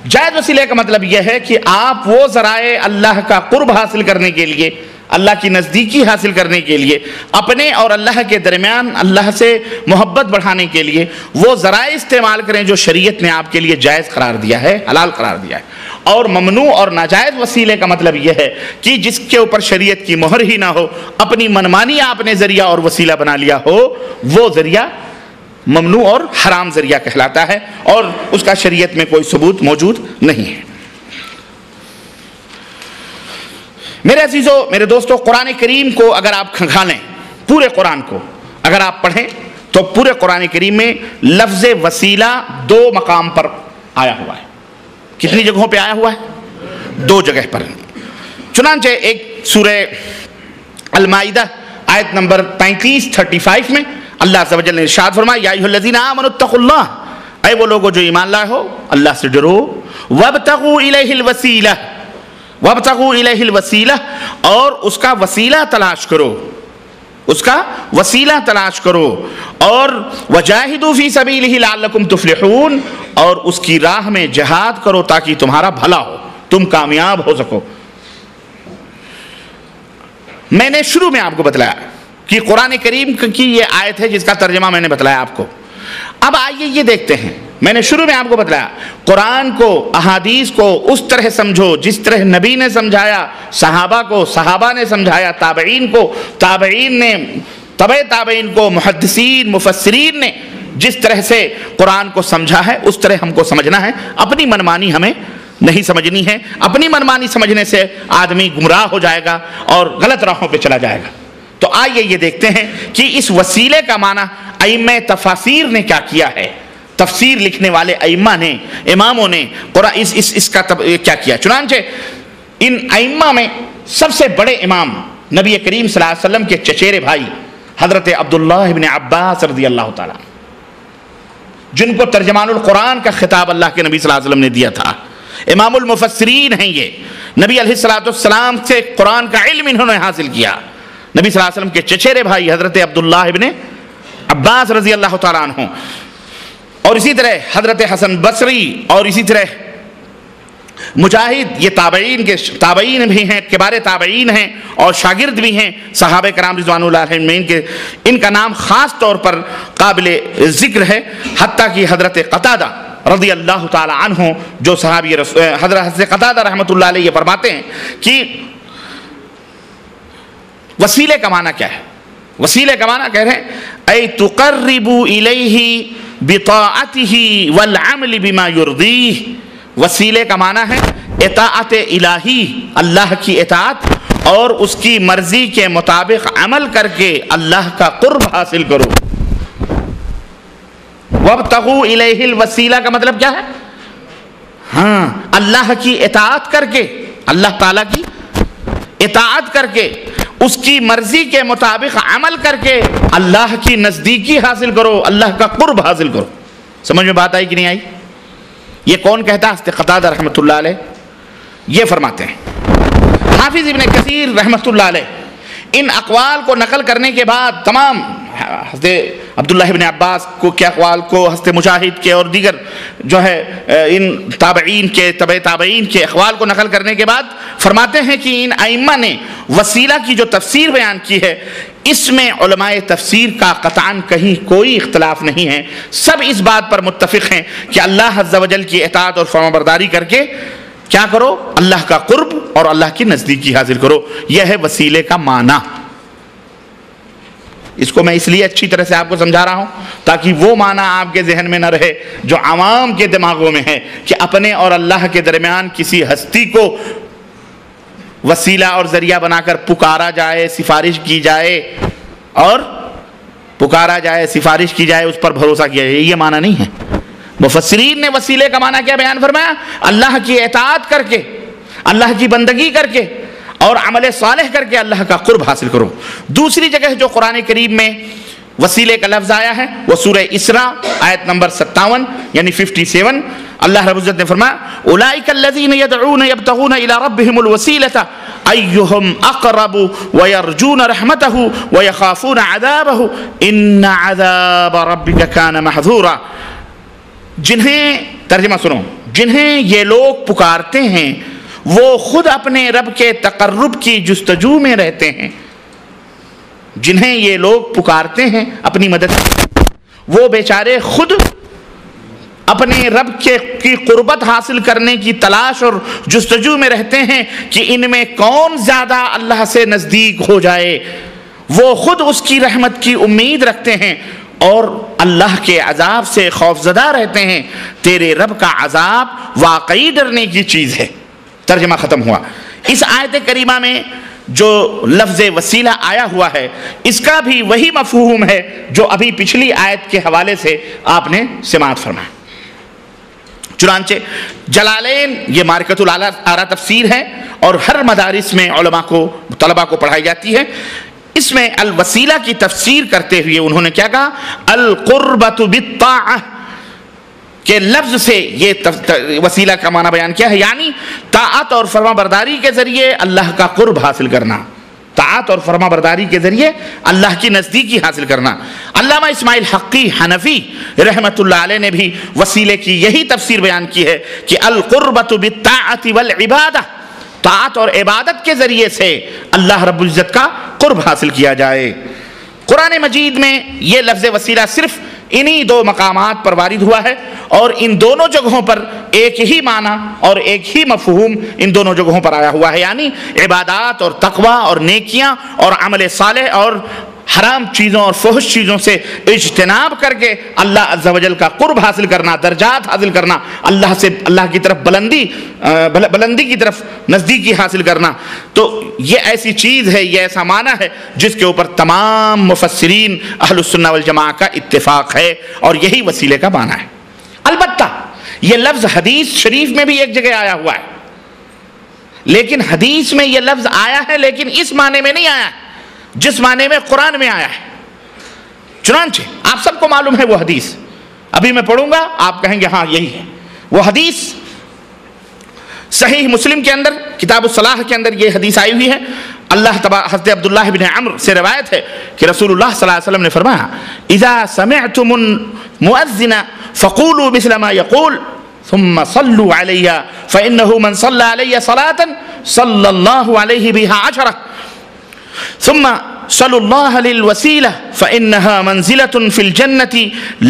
جائز وسیلے کا مطلب یہ ہے کہ آپ وہ ذرائع اللہ کا قرب حاصل کرنے کے لیے، اللہ کی نزدیکی حاصل کرنے کے لیے، اپنے اور اللہ کے درمیان اللہ سے محبت بڑھانے کے لیے وہ ذرائع استعمال کریں جو شریعت نے آپ کے لیے جائز قرار دیا ہے، حلال قرار دیا ہے۔ اور ممنوع اور ناجائز وسیلے کا مطلب یہ ہے کہ جس کے اوپر شریعت کی مہر ہی نہ ہو، اپنی منمانی آپ نے ذریعہ اور وسیلہ بنا لیا ہو، وہ ذریعہ ممنوع اور حرام ذریعہ کہلاتا ہے، اور اس کا شریعت میں کوئی ثبوت موجود نہیں ہے۔ میرے عزیزو، میرے دوستو، قرآن کریم کو اگر آپ کھنگالیں، پورے قرآن کو اگر آپ پڑھیں تو پورے قرآن کریم میں لفظ وسیلہ 2 مقام پر آیا ہوا ہے۔ کتنی جگہوں پہ آیا ہوا ہے؟ 2 جگہ پر۔ چنانچہ ایک سورہ المائدہ آیت نمبر 35 میں اللہ عز و جل نے ارشاد فرمایا، یا ایھا الذین آمنوا اتقوا اللہ، اے وہ لوگوں جو ایمان لائے ہو، اللہ سے ڈرو، وابتغوا الیہ الوسیلہ، وابتغوا الیہ الوسیلہ، اور اس کا وسیلہ تلاش کرو، اس کا وسیلہ تلاش کرو، اور وجاہدوا فی سبیلہ لعلکم تفلحون، اور اس کی راہ میں جہاد کرو تاکہ تمہارا بھلا ہو، تم کامیاب ہو سکو۔ میں نے شروع میں آپ کو بتلایا کہ قرآن کریم کی یہ آیت ہے جس کا ترجمہ میں نے بتلایا آپ کو۔ اب آئیے یہ دیکھتے ہیں، میں نے شروع میں آپ کو بتلایا، قرآن کو، احادیث کو اس طرح سمجھو جس طرح نبی نے سمجھایا، صحابہ کو صحابہ نے سمجھایا، تابعین کو تابعین نے، تبع تابعین کو محدثین مفسرین نے جس طرح سے قرآن کو سمجھا ہے اس طرح ہم کو سمجھنا ہے۔ اپنی منمانی ہمیں نہیں سمجھنی ہے، اپنی منمانی سمجھنے سے آدمی گمراہ ہو جائے گا اور غلط راہوں پہ چلا جائے گا۔ تو آئیے یہ دیکھتے ہیں کہ اس وسیلے کا معنی ائمہ تفاسیر نے کیا کیا ہے، تفسیر لکھنے والے ائمہ نے، اماموں نے قرآن اس کا کیا کیا۔ چنانچہ ان ائمہ میں سب سے بڑے امام نبی کریم صلی اللہ علیہ وسلم کے چچیرے بھائی حضرت عبداللہ ابن عباس رضی اللہ تعالیٰ، جن کو ترجمان القرآن کا خطاب اللہ کے نبی صلی اللہ علیہ وسلم نے دیا تھا، امام المفسرین ہیں یہ، نبی علیہ السلام سے قرآن کا علم انہوں نے حاصل کیا، نبی صلی اللہ علیہ وسلم کے چچیرے بھائی حضرت عبداللہ ابن عباس رضی اللہ تعالیٰ عنہ، اور اسی طرح حضرت حسن بصری، اور اسی طرح مجاہد، یہ تابعین بھی ہیں، کبار تابعین ہیں اور شاگرد بھی ہیں صحابہ کرام رضوان اللہ علیہم کے، ان کا نام خاص طور پر قابل ذکر ہے، حتیٰ کہ حضرت قتادہ رضی اللہ تعالی عنہ جو صحابی حضرت قتادہ رحمۃ اللہ علیہ یہ فرماتے ہیں کہ وسیلے کا معنی کیا ہے؟ وسیلے کا معنی کہہ رہے ہیں اے تقرب الیہ بطاعتہ والعمل بما یرضیہ، وسیلے کا معنی ہے اطاعت الہی، اللہ کی اطاعت اور اس کی مرضی کے مطابق عمل کر کے اللہ کا قرب حاصل کرو۔ وابتغوا الیہ الوسیلہ کا مطلب کیا ہے؟ ہاں، اللہ کی اطاعت کر کے، اللہ تعالیٰ کی اطاعت کر کے، اس کی مرضی کے مطابق عمل کر کے اللہ کی نزدیکی حاصل کرو، اللہ کا قرب حاصل کرو۔ سمجھ میں بات آئی کہ نہیں آئی؟ یہ کون کہتا ہے؟ قتادہ رحمۃ اللہ علیہ یہ فرماتے ہیں۔ حافظ ابن کثیر رحمۃ اللہ علیہ ان اقوال کو نقل کرنے کے بعد تمام حضرت عبداللہ ابن عباس کو کے اقوال کو، حضرت مجاہد کے اور دیگر جو ہے ان تابعین کے تبع تابعین کے اقوال کو نقل کرنے کے بعد فرماتے ہیں کہ ان ائمہ نے وسیلہ کی جو تفسیر بیان کی ہے اس میں علماء تفسیر کا قطعاً کہیں کوئی اختلاف نہیں ہے، سب اس بات پر متفق ہیں کہ اللہ عز و جل کی اطاعت اور فرمانبرداری کر کے کیا کرو؟ اللہ کا قرب اور اللہ کی نزدیکی حاصل کرو۔ یہ ہے وسیلے کا معنی۔ اس کو میں اس لیے اچھی طرح سے آپ کو سمجھا رہا ہوں تاکہ وہ معنی آپ کے ذہن میں نہ رہے جو عوام کے دماغوں میں ہے کہ اپنے اور اللہ کے درمیان کسی ہستی کو وسیلہ اور ذریعہ بنا کر پکارا جائے، سفارش کی جائے، اور پکارا جائے، سفارش کی جائے، اس پر بھروسہ کیا جائے، یہ معنی نہیں ہے۔ مفسرین نے وسیلے کا معنی کیا بیان فرمایا؟ اللہ کی اطاعت کر کے، اللہ کی بندگی کر کے اور عمل صالح کر کے اللہ کا قرب حاصل کرو۔ دوسری جگہ جو قرآن کریم میں وسیلے کا لفظ آیا ہے وہ سورہ اسراء آیت نمبر 57 یعنی 57، اللہ رب العزت نے فرمایا اولئک الذین یدعون یبتغون الی ربہم الوسیلۃ ایہم اقرب ویرجون رحمتہ ویخافون عذابہ ان عذاب ربک کان محذورا۔ جنہیں، ترجمہ سنو، جنہیں یہ لوگ پکارتے ہیں وہ خود اپنے رب کے تقرب کی جستجو میں رہتے ہیں۔ جنہیں یہ لوگ پکارتے ہیں اپنی مدد، وہ بیچارے خود اپنے رب کی قربت حاصل کرنے کی تلاش اور جستجو میں رہتے ہیں کہ ان میں کون زیادہ اللہ سے نزدیک ہو جائے۔ وہ خود اس کی رحمت کی امید رکھتے ہیں اور اللہ کے عذاب سے خوفزدہ رہتے ہیں۔ تیرے رب کا عذاب واقعی ڈرنے کی چیز ہے۔ ترجمہ ختم ہوا۔ اس آیت کریمہ میں جو لفظ وسیلہ آیا ہوا ہے اس کا بھی وہی مفہوم ہے جو ابھی پچھلی آیت کے حوالے سے آپ نے سماعت فرمایا۔ چنانچہ جلالین یہ معرکۃ الاعلیٰ تفسیر ہے اور ہر مدارس میں علماء کو، طلباء کو پڑھائی جاتی ہے۔ اس میں الوسیلہ کی تفسیر کرتے ہوئے انہوں نے کیا کہا؟ القربۃ بالطاعہ کے لفظ سے یہ وسیلہ کا معنی بیان کیا ہے، یعنی طاعت اور فرما برداری کے ذریعے اللہ کا قرب حاصل کرنا، طاعت اور فرما برداری کے ذریعے اللہ کی نزدیکی حاصل کرنا۔ علامہ اسماعیل حقی حنفی رحمۃ اللہ علیہ نے بھی وسیلے کی یہی تفسیر بیان کی ہے کہ القربۃ بالطاعۃ والعبادہ، طاعت اور عبادت کے ذریعے سے اللہ رب العزت کا قرب حاصل کیا جائے۔ قرآن مجید میں یہ لفظ وسیلہ صرف انہی دو مقامات پر وارد ہوا ہے اور ان دونوں جگہوں پر ایک ہی معنی اور ایک ہی مفہوم ان دونوں جگہوں پر آیا ہوا ہے، یعنی عبادات اور تقوی اور نیکیاں اور عمل صالح اور حرام چیزوں اور فحش چیزوں سے اجتناب کر کے اللہ عز و جل کا قرب حاصل کرنا، درجات حاصل کرنا، اللہ سے اللہ کی طرف بلندی کی طرف نزدیکی حاصل کرنا۔ تو یہ ایسی چیز ہے، یہ ایسا معنی ہے جس کے اوپر تمام مفسرین اہل السنہ والجماعہ کا اتفاق ہے اور یہی وسیلے کا معنی ہے۔ البتہ یہ لفظ حدیث شریف میں بھی ایک جگہ آیا ہوا ہے، لیکن حدیث میں یہ لفظ آیا ہے لیکن اس معنی میں نہیں آیا ہے جس معنی میں قرآن میں آیا ہے۔ چنانچہ آپ سب کو معلوم ہے وہ حدیث، ابھی میں پڑھوں گا آپ کہیں گے ہاں یہی ہے وہ حدیث۔ صحیح مسلم کے اندر کتاب الصلاح کے اندر یہ حدیث آئی ہوئی ہے، حضرت عبداللہ بن عمرو سے روایت ہے کہ رسول اللہ صلی اللہ علیہ وسلم نے فرمایا اذا سمعتم المؤذن فقولوا مثل ما يقول ثم صلوا علی فإنه من صلى علی صلاة صلی اللہ علیہ بها 10 ثم صلوا الله للوسيلة فإنها منزلة في الجنة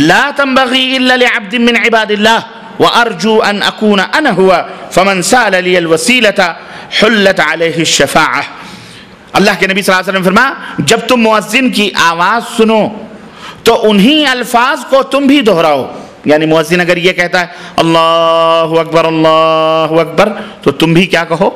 لا تنبغي إلا لعبد من عباد الله وأرجو أن أكون أنا هو فمن سأل لي الوسيلة حلت عليه الشفاعة۔ اللہ کے نبی صلی اللہ علیہ وسلم فرمایا جب تم مؤذن کی آواز سنو تو انہی الفاظ کو تم بھی دہراؤ، یعنی مؤذن اگر یہ کہتا ہے اللہ اکبر تو تم بھی کیا کہو؟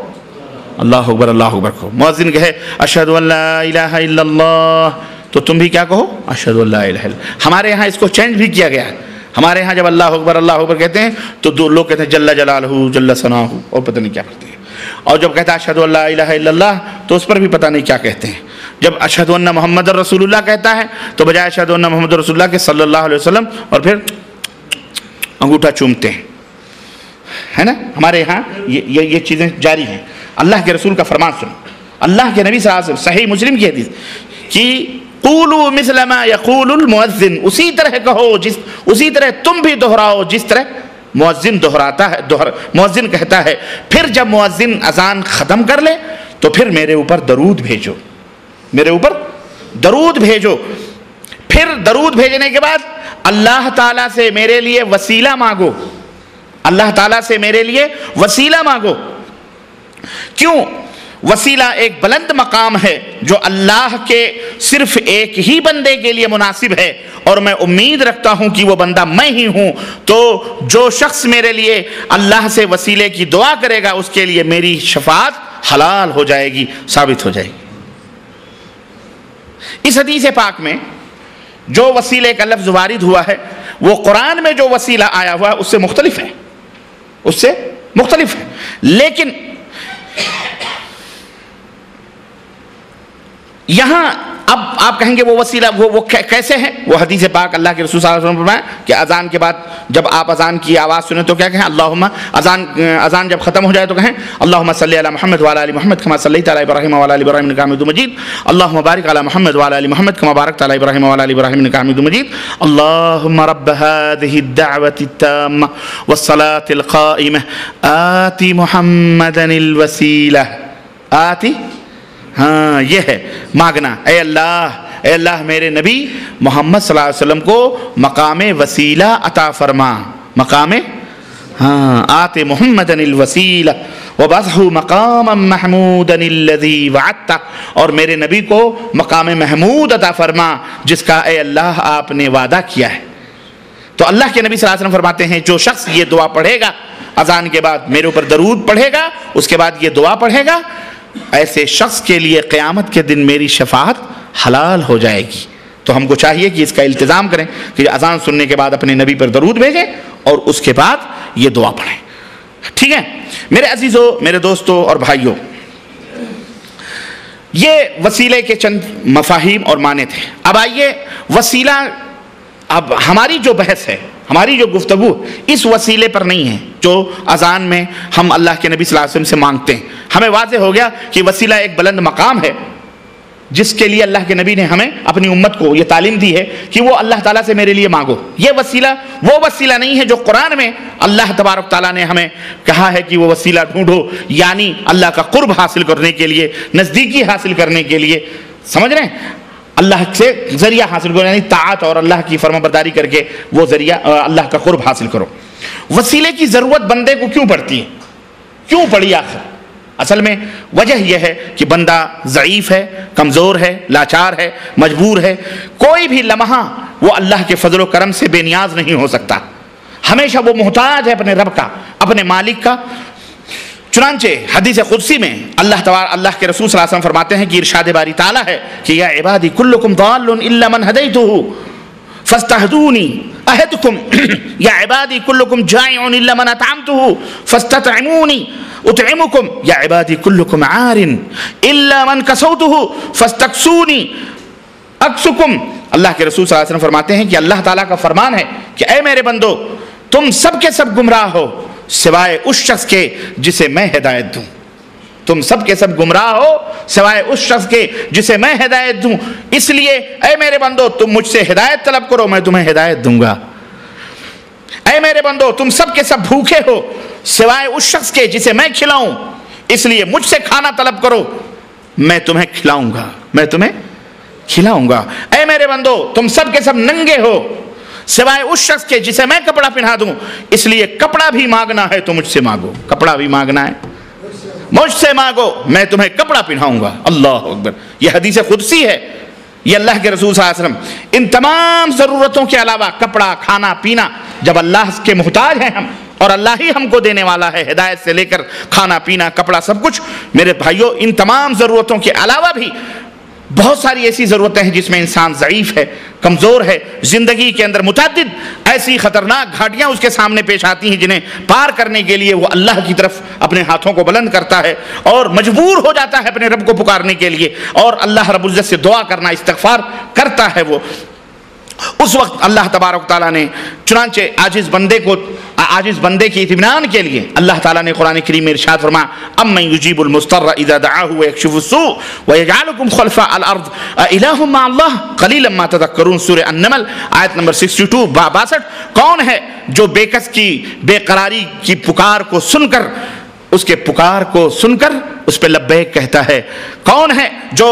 اللہ اکبر کہو۔ مؤذن کہے اشہد ان لا الہ الا اللہ تو تم بھی کیا کہو؟ اشہد ان لا الہ الا اللہ۔ ہمارے ہاں اس کو چینج بھی کیا گیا ہے، ہمارے ہاں جب اللہ اکبر کہتے ہیں تو دو لوگ کہتے ہیں جل جلالہ جل ثناہ اور پتہ نہیں کیا کرتے ہیں، اور جب کہتا ہے اشہد ان لا الہ الا اللہ تو اس پر بھی پتہ نہیں کیا کہتے ہیں۔ جب اشہد ان محمد رسول اللہ کہتا ہے تو بجائے اشہد ان محمد رسول اللہ کے صلی اللہ علیہ وسلم اور پھر انگوٹھا چومتے ہیں، ہے نا؟ ہمارے ہاں یہ چیزیں جاری ہیں۔ اللہ کے رسول کا فرمان سنو، اللہ کے نبی صلی اللہ علیہ وسلم صحیح مسلم کی حدیث کہ قولوا مثل ما یقول المؤذن، اسی طرح کہو اسی طرح تم بھی دہراؤ جس طرح مؤذن دہراتا ہے، مؤذن کہتا ہے۔ پھر جب مؤذن اذان ختم کر لے تو پھر میرے اوپر درود بھیجو، میرے اوپر درود بھیجو۔ پھر درود بھیجنے کے بعد اللہ تعالیٰ سے میرے لیے وسیلہ مانگو، اللہ تعالیٰ سے میرے لیے وسیلہ مانگو۔ کیوں؟ وسیلہ ایک بلند مقام ہے جو اللہ کے صرف ایک ہی بندے کے لیے مناسب ہے، اور میں امید رکھتا ہوں کہ وہ بندہ میں ہی ہوں۔ تو جو شخص میرے لیے اللہ سے وسیلے کی دعا کرے گا اس کے لیے میری شفاعت حلال ہو جائے گی، ثابت ہو جائے گی۔ اس حدیث پاک میں جو وسیلے کا لفظ وارد ہوا ہے وہ قرآن میں جو وسیلہ آیا ہوا ہے اس سے مختلف ہے، اس سے مختلف ہے۔ لیکن یہاں اب آپ کہیں گے وہ وسیلہ وہ کیسے ہے؟ وہ حدیث پاک اللہ کے رسول صلی اللہ علیہ وسلم نے فرمایا کہ اذان کے بعد جب آپ اذان کی آواز سنیں تو کیا کہیں؟ اللہم اذان جب ختم ہو جائے تو کہیں اللہم صلی علی محمد وعلی آل محمد کما صلیت علی ابراہیم وعلی آل ابراہیم انک حمید مجید، اللہم بارک علی محمد وعلی آل محمد کما بارکت علی ابراہیم وعلی آل ابراہیم انک حمید مجید، اللہم رب هذه الدعوة التامة والصلاة القائمة آتی محمدا الوسیلہ۔ آتی، ہاں یہ ہے مانگنا، اے اللہ میرے نبی محمد صلی اللہ علیہ وسلم کو مقام وسیلہ عطا فرما، مقام آتے محمد الوسیلہ وبعثہ مقاما محمودا الذی وعدتہ، اور میرے نبی کو مقام محمود عطا فرما جس کا اے اللہ آپ نے وعدہ کیا ہے۔ تو اللہ کے نبی صلی اللہ علیہ وسلم فرماتے ہیں جو شخص یہ دعا پڑھے گا اذان کے بعد، میرے اوپر درود پڑھے گا، اس کے بعد یہ دعا پڑھے گا، ایسے شخص کے لیے قیامت کے دن میری شفاعت حلال ہو جائے گی۔ تو ہم کو چاہیے کہ اس کا التزام کریں کہ اذان سننے کے بعد اپنے نبی پر درود بھیجیں اور اس کے بعد یہ دعا پڑھیں، ٹھیک ہے؟ میرے عزیزوں، میرے دوستوں اور بھائیوں، یہ وسیلے کے چند مفاہیم اور معنی تھے۔ اب آئیے وسیلہ، اب ہماری جو بحث ہے، ہماری جو گفتگو اس وسیلے پر نہیں ہے جو اذان میں ہم اللہ کے نبی صلی اللہ علیہ وسلم سے مانگتے ہیں۔ ہمیں واضح ہو گیا کہ وسیلہ ایک بلند مقام ہے جس کے لیے اللہ کے نبی نے ہمیں اپنی امت کو یہ تعلیم دی ہے کہ وہ اللہ تعالیٰ سے میرے لیے مانگو۔ یہ وسیلہ وہ وسیلہ نہیں ہے جو قرآن میں اللہ تبارک تعالیٰ نے ہمیں کہا ہے کہ وہ وسیلہ ڈھونڈو، یعنی اللہ کا قرب حاصل کرنے کے لیے، نزدیکی حاصل کرنے کے لیے، سمجھ رہے ہیں؟ اللہ سے ذریعہ حاصل کرو، یعنی طاعت اور اللہ کی فرما برداری کر کے وہ ذریعہ اللہ کا قرب حاصل کرو۔ وسیلے کی ضرورت بندے کو کیوں پڑتی ہے؟ کیوں پڑی آخر؟ اصل میں وجہ یہ ہے کہ بندہ ضعیف ہے، کمزور ہے، لاچار ہے، مجبور ہے، کوئی بھی لمحہ وہ اللہ کے فضل و کرم سے بے نیاز نہیں ہو سکتا، ہمیشہ وہ محتاج ہے اپنے رب کا، اپنے مالک کا۔ چنانچہ حدیث قدسی میں اللہ کے رسول صلی اللہ علیہ وسلم فرماتے ہیں کہ ارشاد باری تعالیٰ ہے کہ یا عبادی کلکم ضال الا من ہدیتہ فاستہدونی اہدکم، یا عبادی کلکم جائع الا من اطعمتہ فاستطعمونی اطعمکم، یا عبادی کلکم عار الا من کسوتہ فاستکسونی اکسکم، اللہ کے رسول صلی اللہ علیہ وسلم فرماتے ہیں کہ اللہ تعالیٰ کا فرمان ہے کہ اے میرے بندو تم سب کے سب گمراہ ہو سوائے اس شخص کے جسے میں ہدایت دوں. تم سب کے سب گمراہ ہو سوائے اس شخص کے جسے میں ہدایت دوں. اس لیے اے میرے بندو تم مجھ سے ہدایت طلب کرو میں تمہیں ہدایت دوں گا. اے میرے بندو تم سب کے سب بھوکے ہو سوائے اس شخص کے جسے میں کھلاؤں. اس لیے مجھ سے کھانا طلب کرو میں تمہیں کھلاؤں گا میں تمہیں کھلاؤں گا. اے میرے بندو تم سب کے سب ننگے ہو سوائے اس شخص کے جسے میں کپڑا پہنا دوں. اس لیے کپڑا بھی مانگنا ہے تو مجھ سے مانگو. کپڑا بھی مانگنا ہے مجھ سے مانگو میں تمہیں کپڑا پہناؤں گا. اللہ اکبر. یہ حدیث قدسی ہے. یہ اللہ کے رسول صلی اللہ علیہ وسلم ان تمام ضرورتوں کے علاوہ کپڑا کھانا پینا جب اللہ کے محتاج ہیں ہم اور اللہ ہی ہم کو دینے والا ہے ہدایت سے لے کر کھانا پینا کپڑا سب کچھ. میرے بھائیوں ان تمام ضرورتوں کے علاوہ بھی بہت ساری ایسی ضرورتیں ہیں جس میں انسان ضعیف ہے کمزور ہے. زندگی کے اندر متعدد ایسی خطرناک گھاٹیاں اس کے سامنے پیش آتی ہیں جنہیں پار کرنے کے لیے وہ اللہ کی طرف اپنے ہاتھوں کو بلند کرتا ہے اور مجبور ہو جاتا ہے اپنے رب کو پکارنے کے لیے اور اللہ رب العزت سے دعا کرنا استغفار کرتا ہے. وہ اس وقت اللہ تبارک تعالیٰ نے چنانچہ عاجز بندے کی اطمینان کے لیے اللہ تعالیٰ نے قرآن کریم میں ارشاد فرمایا امن یجیب المضطر اذا دعاہ ویکشف السوء ویجعلکم خلفاء الارض الہ مع اللہ قلیلا ما تذکرون. سورہ النمل آیت نمبر 62. کون ہے جو بے کس کی بے قراری کی پکار کو سن کر اس کے پکار کو سن کر اس پہ لبیک کہتا ہے. کون ہے جو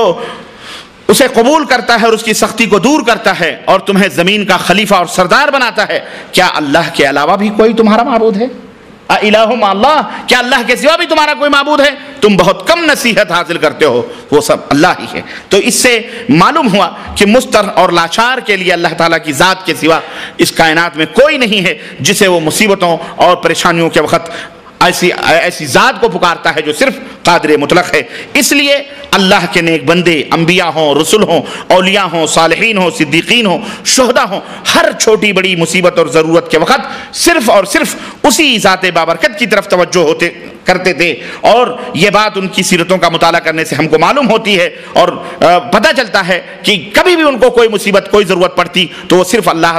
اسے قبول کرتا ہے اور اس کی سختی کو دور کرتا ہے اور تمہیں زمین کا خلیفہ اور سردار بناتا ہے. کیا اللہ کے علاوہ بھی کوئی تمہارا معبود ہے؟ الہ مع اللہ. کیا اللہ کے سوا بھی تمہارا کوئی معبود ہے؟ تم بہت کم نصیحت حاصل کرتے ہو وہ سب اللہ ہی ہے. تو اس سے معلوم ہوا کہ مضطر اور لاچار کے لیے اللہ تعالیٰ کی ذات کے سوا اس کائنات میں کوئی نہیں ہے جسے وہ مصیبتوں اور پریشانیوں کے وقت ایسی ذات کو پکارتا ہے جو صرف قادر مطلق ہے. اس لیے اللہ کے نیک بندے انبیاء ہوں رسول ہوں اولیاء ہوں صالحین ہوں صدیقین ہوں شہداء ہوں ہر چھوٹی بڑی مصیبت اور ضرورت کے وقت صرف اور صرف اسی ذات بابرکت کی طرف توجہ کرتے تھے. اور یہ بات ان کی سیرتوں کا مطالعہ کرنے سے ہم کو معلوم ہوتی ہے اور پتہ چلتا ہے کہ کبھی بھی ان کو کوئی مصیبت کوئی ضرورت پڑتی تو وہ صرف اللہ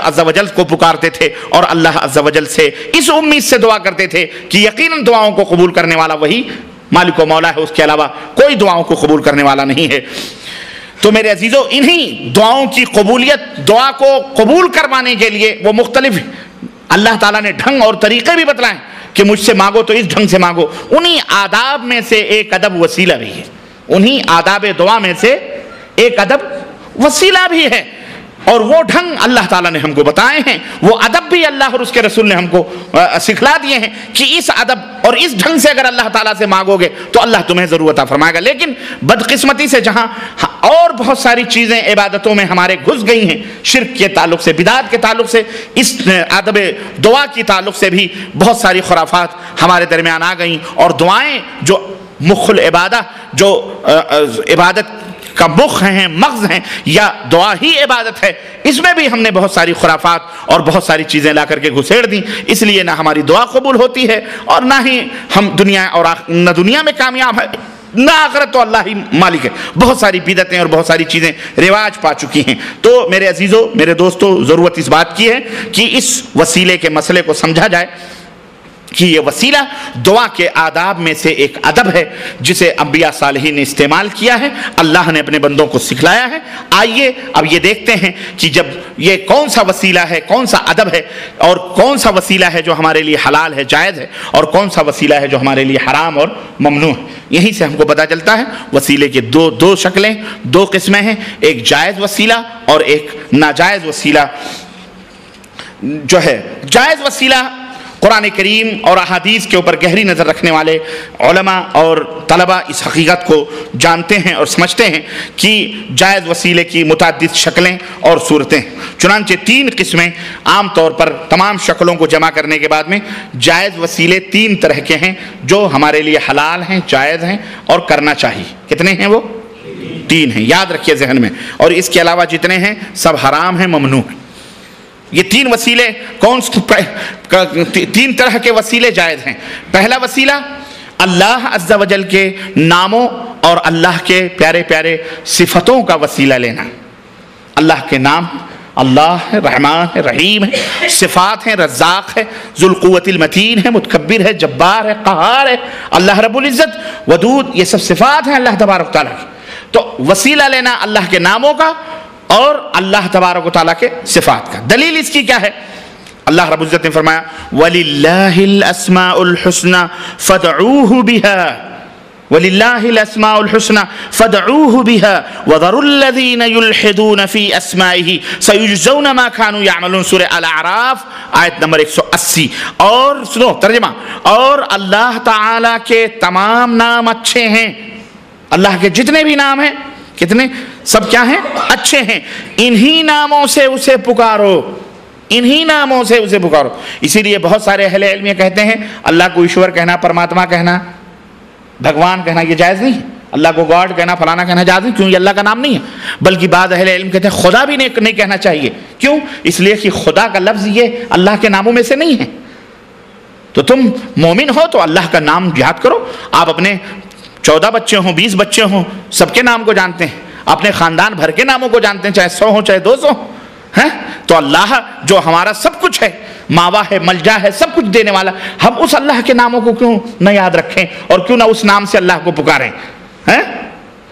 عز و جل کو پکارتے تھے اور اللہ عز و جل سے اس امید سے دعا کرتے تھے کہ یقیناً دعاؤں کو قبول کرنے والا وہی مالک و مولا ہے. اس کے علاوہ کوئی دعاؤں کو قبول کرنے والا نہیں ہے. تو میرے عزیزوں انہی دعاؤں کی قبولیت دعا کو قبول کروانے کے لیے وہ مختلف اللہ تعالیٰ نے ڈھنگ اور طریقے بھی بتلائے کہ مجھ سے مانگو تو اس ڈھنگ سے مانگو. انہی آداب میں سے ایک ادب وسیلہ بھی ہے. انہی آداب دعا میں سے ایک ادب وسیلہ بھی ہے اور وہ ڈھنگ اللہ تعالیٰ نے ہم کو بتائے ہیں. وہ ادب بھی اللہ اور اس کے رسول نے ہم کو سکھلا دیے ہیں کہ اس ادب اور اس ڈھنگ سے اگر اللہ تعالیٰ سے مانگو گے تو اللہ تمہیں ضرور عطا فرمائے گا. لیکن بدقسمتی سے جہاں اور بہت ساری چیزیں عبادتوں میں ہمارے گھس گئی ہیں شرک کے تعلق سے بدعت کے تعلق سے اس ادب دعا کی تعلق سے بھی بہت ساری خرافات ہمارے درمیان آ گئیں اور دعائیں جو مخ العبادہ جو عبادت کا مخ ہیں مغز ہیں یا دعا ہی عبادت ہے اس میں بھی ہم نے بہت ساری خرافات اور بہت ساری چیزیں لا کر کے گھسیڑ دیں. اس لیے نہ ہماری دعا قبول ہوتی ہے اور نہ ہی ہم نہ دنیا میں کامیاب ہے نہ آخرت تو اللہ ہی مالک ہے. بہت ساری بدعتیں اور بہت ساری چیزیں رواج پا چکی ہیں. تو میرے عزیزوں میرے دوستوں ضرورت اس بات کی ہے کہ اس وسیلے کے مسئلے کو سمجھا جائے کہ یہ وسیلہ دعا کے آداب میں سے ایک ادب ہے جسے انبیاء صالحین نے استعمال کیا ہے اللہ نے اپنے بندوں کو سکھلایا ہے. آئیے اب یہ دیکھتے ہیں کہ جب یہ کون سا وسیلہ ہے کون سا ادب ہے اور کون سا وسیلہ ہے جو ہمارے لیے حلال ہے جائز ہے اور کون سا وسیلہ ہے جو ہمارے لیے حرام اور ممنوع ہے. یہیں سے ہم کو پتہ چلتا ہے وسیلے کے دو شکلیں دو قسمیں ہیں. ایک جائز وسیلہ اور ایک ناجائز وسیلہ. جو ہے جائز وسیلہ قرآن کریم اور احادیث کے اوپر گہری نظر رکھنے والے علماء اور طلباء اس حقیقت کو جانتے ہیں اور سمجھتے ہیں کہ جائز وسیلے کی متعدد شکلیں اور صورتیں. چنانچہ 3 قسمیں عام طور پر تمام شکلوں کو جمع کرنے کے بعد میں جائز وسیلے 3 طرح کے ہیں جو ہمارے لیے حلال ہیں جائز ہیں اور کرنا چاہیے. کتنے ہیں وہ؟ 3 ہیں. یاد رکھیے ذہن میں. اور اس کے علاوہ جتنے ہیں سب حرام ہیں ممنوع ہیں. یہ 3 وسیلے 3 طرح کے وسیلے جائز ہیں. پہلا وسیلہ اللہ عز و جل کے ناموں اور اللہ کے پیارے پیارے صفتوں کا وسیلہ لینا. اللہ کے نام اللہ ہے، رحمان ہے، رحیم ہے، صفات ہیں، رزاق ہے، ذو القوت المتین ہے، متکبر ہے، جبار ہے، قہار ہے، اللہ رب العزت ودود، یہ سب صفات ہیں اللہ تبارک و تعالیٰ کی. تو وسیلہ لینا اللہ کے ناموں کا اور اللہ تبارک و تعالیٰ کے صفات کا. دلیل اس کی کیا ہے؟ اللہ رب العزت نے فرمایا وَلِلَّهِ الْأَسْمَاءُ الْحُسْنَى فَادْعُوهُ بِهَا وَلِلَّهِ الْأَسْمَاءُ الْحُسْنَى فَادْعُوهُ بِهَا وَذَرُوا الَّذِينَ يُلْحِدُونَ فِي أَسْمَائِهِ سَيُجْزَوْنَ مَا كَانُوا يَعْمَلُونَ سورہ الاعراف آیت نمبر 180. اور سنو ترجمہ، اور اللہ تعالیٰ کے تمام نام اچھے ہیں. اللہ کے جتنے بھی نام ہیں، کتنے سب کیا ہیں؟ اچھے ہیں. انہی ناموں سے اسے پکارو، انہی ناموں سے اسے پکارو. اسی لیے بہت سارے اہل علم یہ کہتے ہیں اللہ کو ایشور کہنا، پرماتما کہنا، بھگوان کہنا یہ جائز نہیں ہے. اللہ کو گاڈ کہنا، فلانا کہنا جائز نہیں، کیوں؟ یہ اللہ کا نام نہیں ہے. بلکہ بعض اہل علم کہتے ہیں خدا بھی نہیں کہنا چاہیے. کیوں؟ اس لیے کہ خدا کا لفظ یہ اللہ کے ناموں میں سے نہیں ہے. تو تم مومن ہو تو اللہ کا نام یاد کرو. آپ اپنے 14 بچے ہوں، 20 بچے ہوں، سب کے نام کو جانتے ہیں، اپنے خاندان بھر کے ناموں کو جانتے ہیں، چاہے 100 ہوں چاہے 200 ہیں. تو اللہ جو ہمارا سب کچھ ہے، ماوا ہے، ملجا ہے، سب کچھ دینے والا، ہم اس اللہ کے ناموں کو کیوں نہ یاد رکھیں اور کیوں نہ اس نام سے اللہ کو پکاریں؟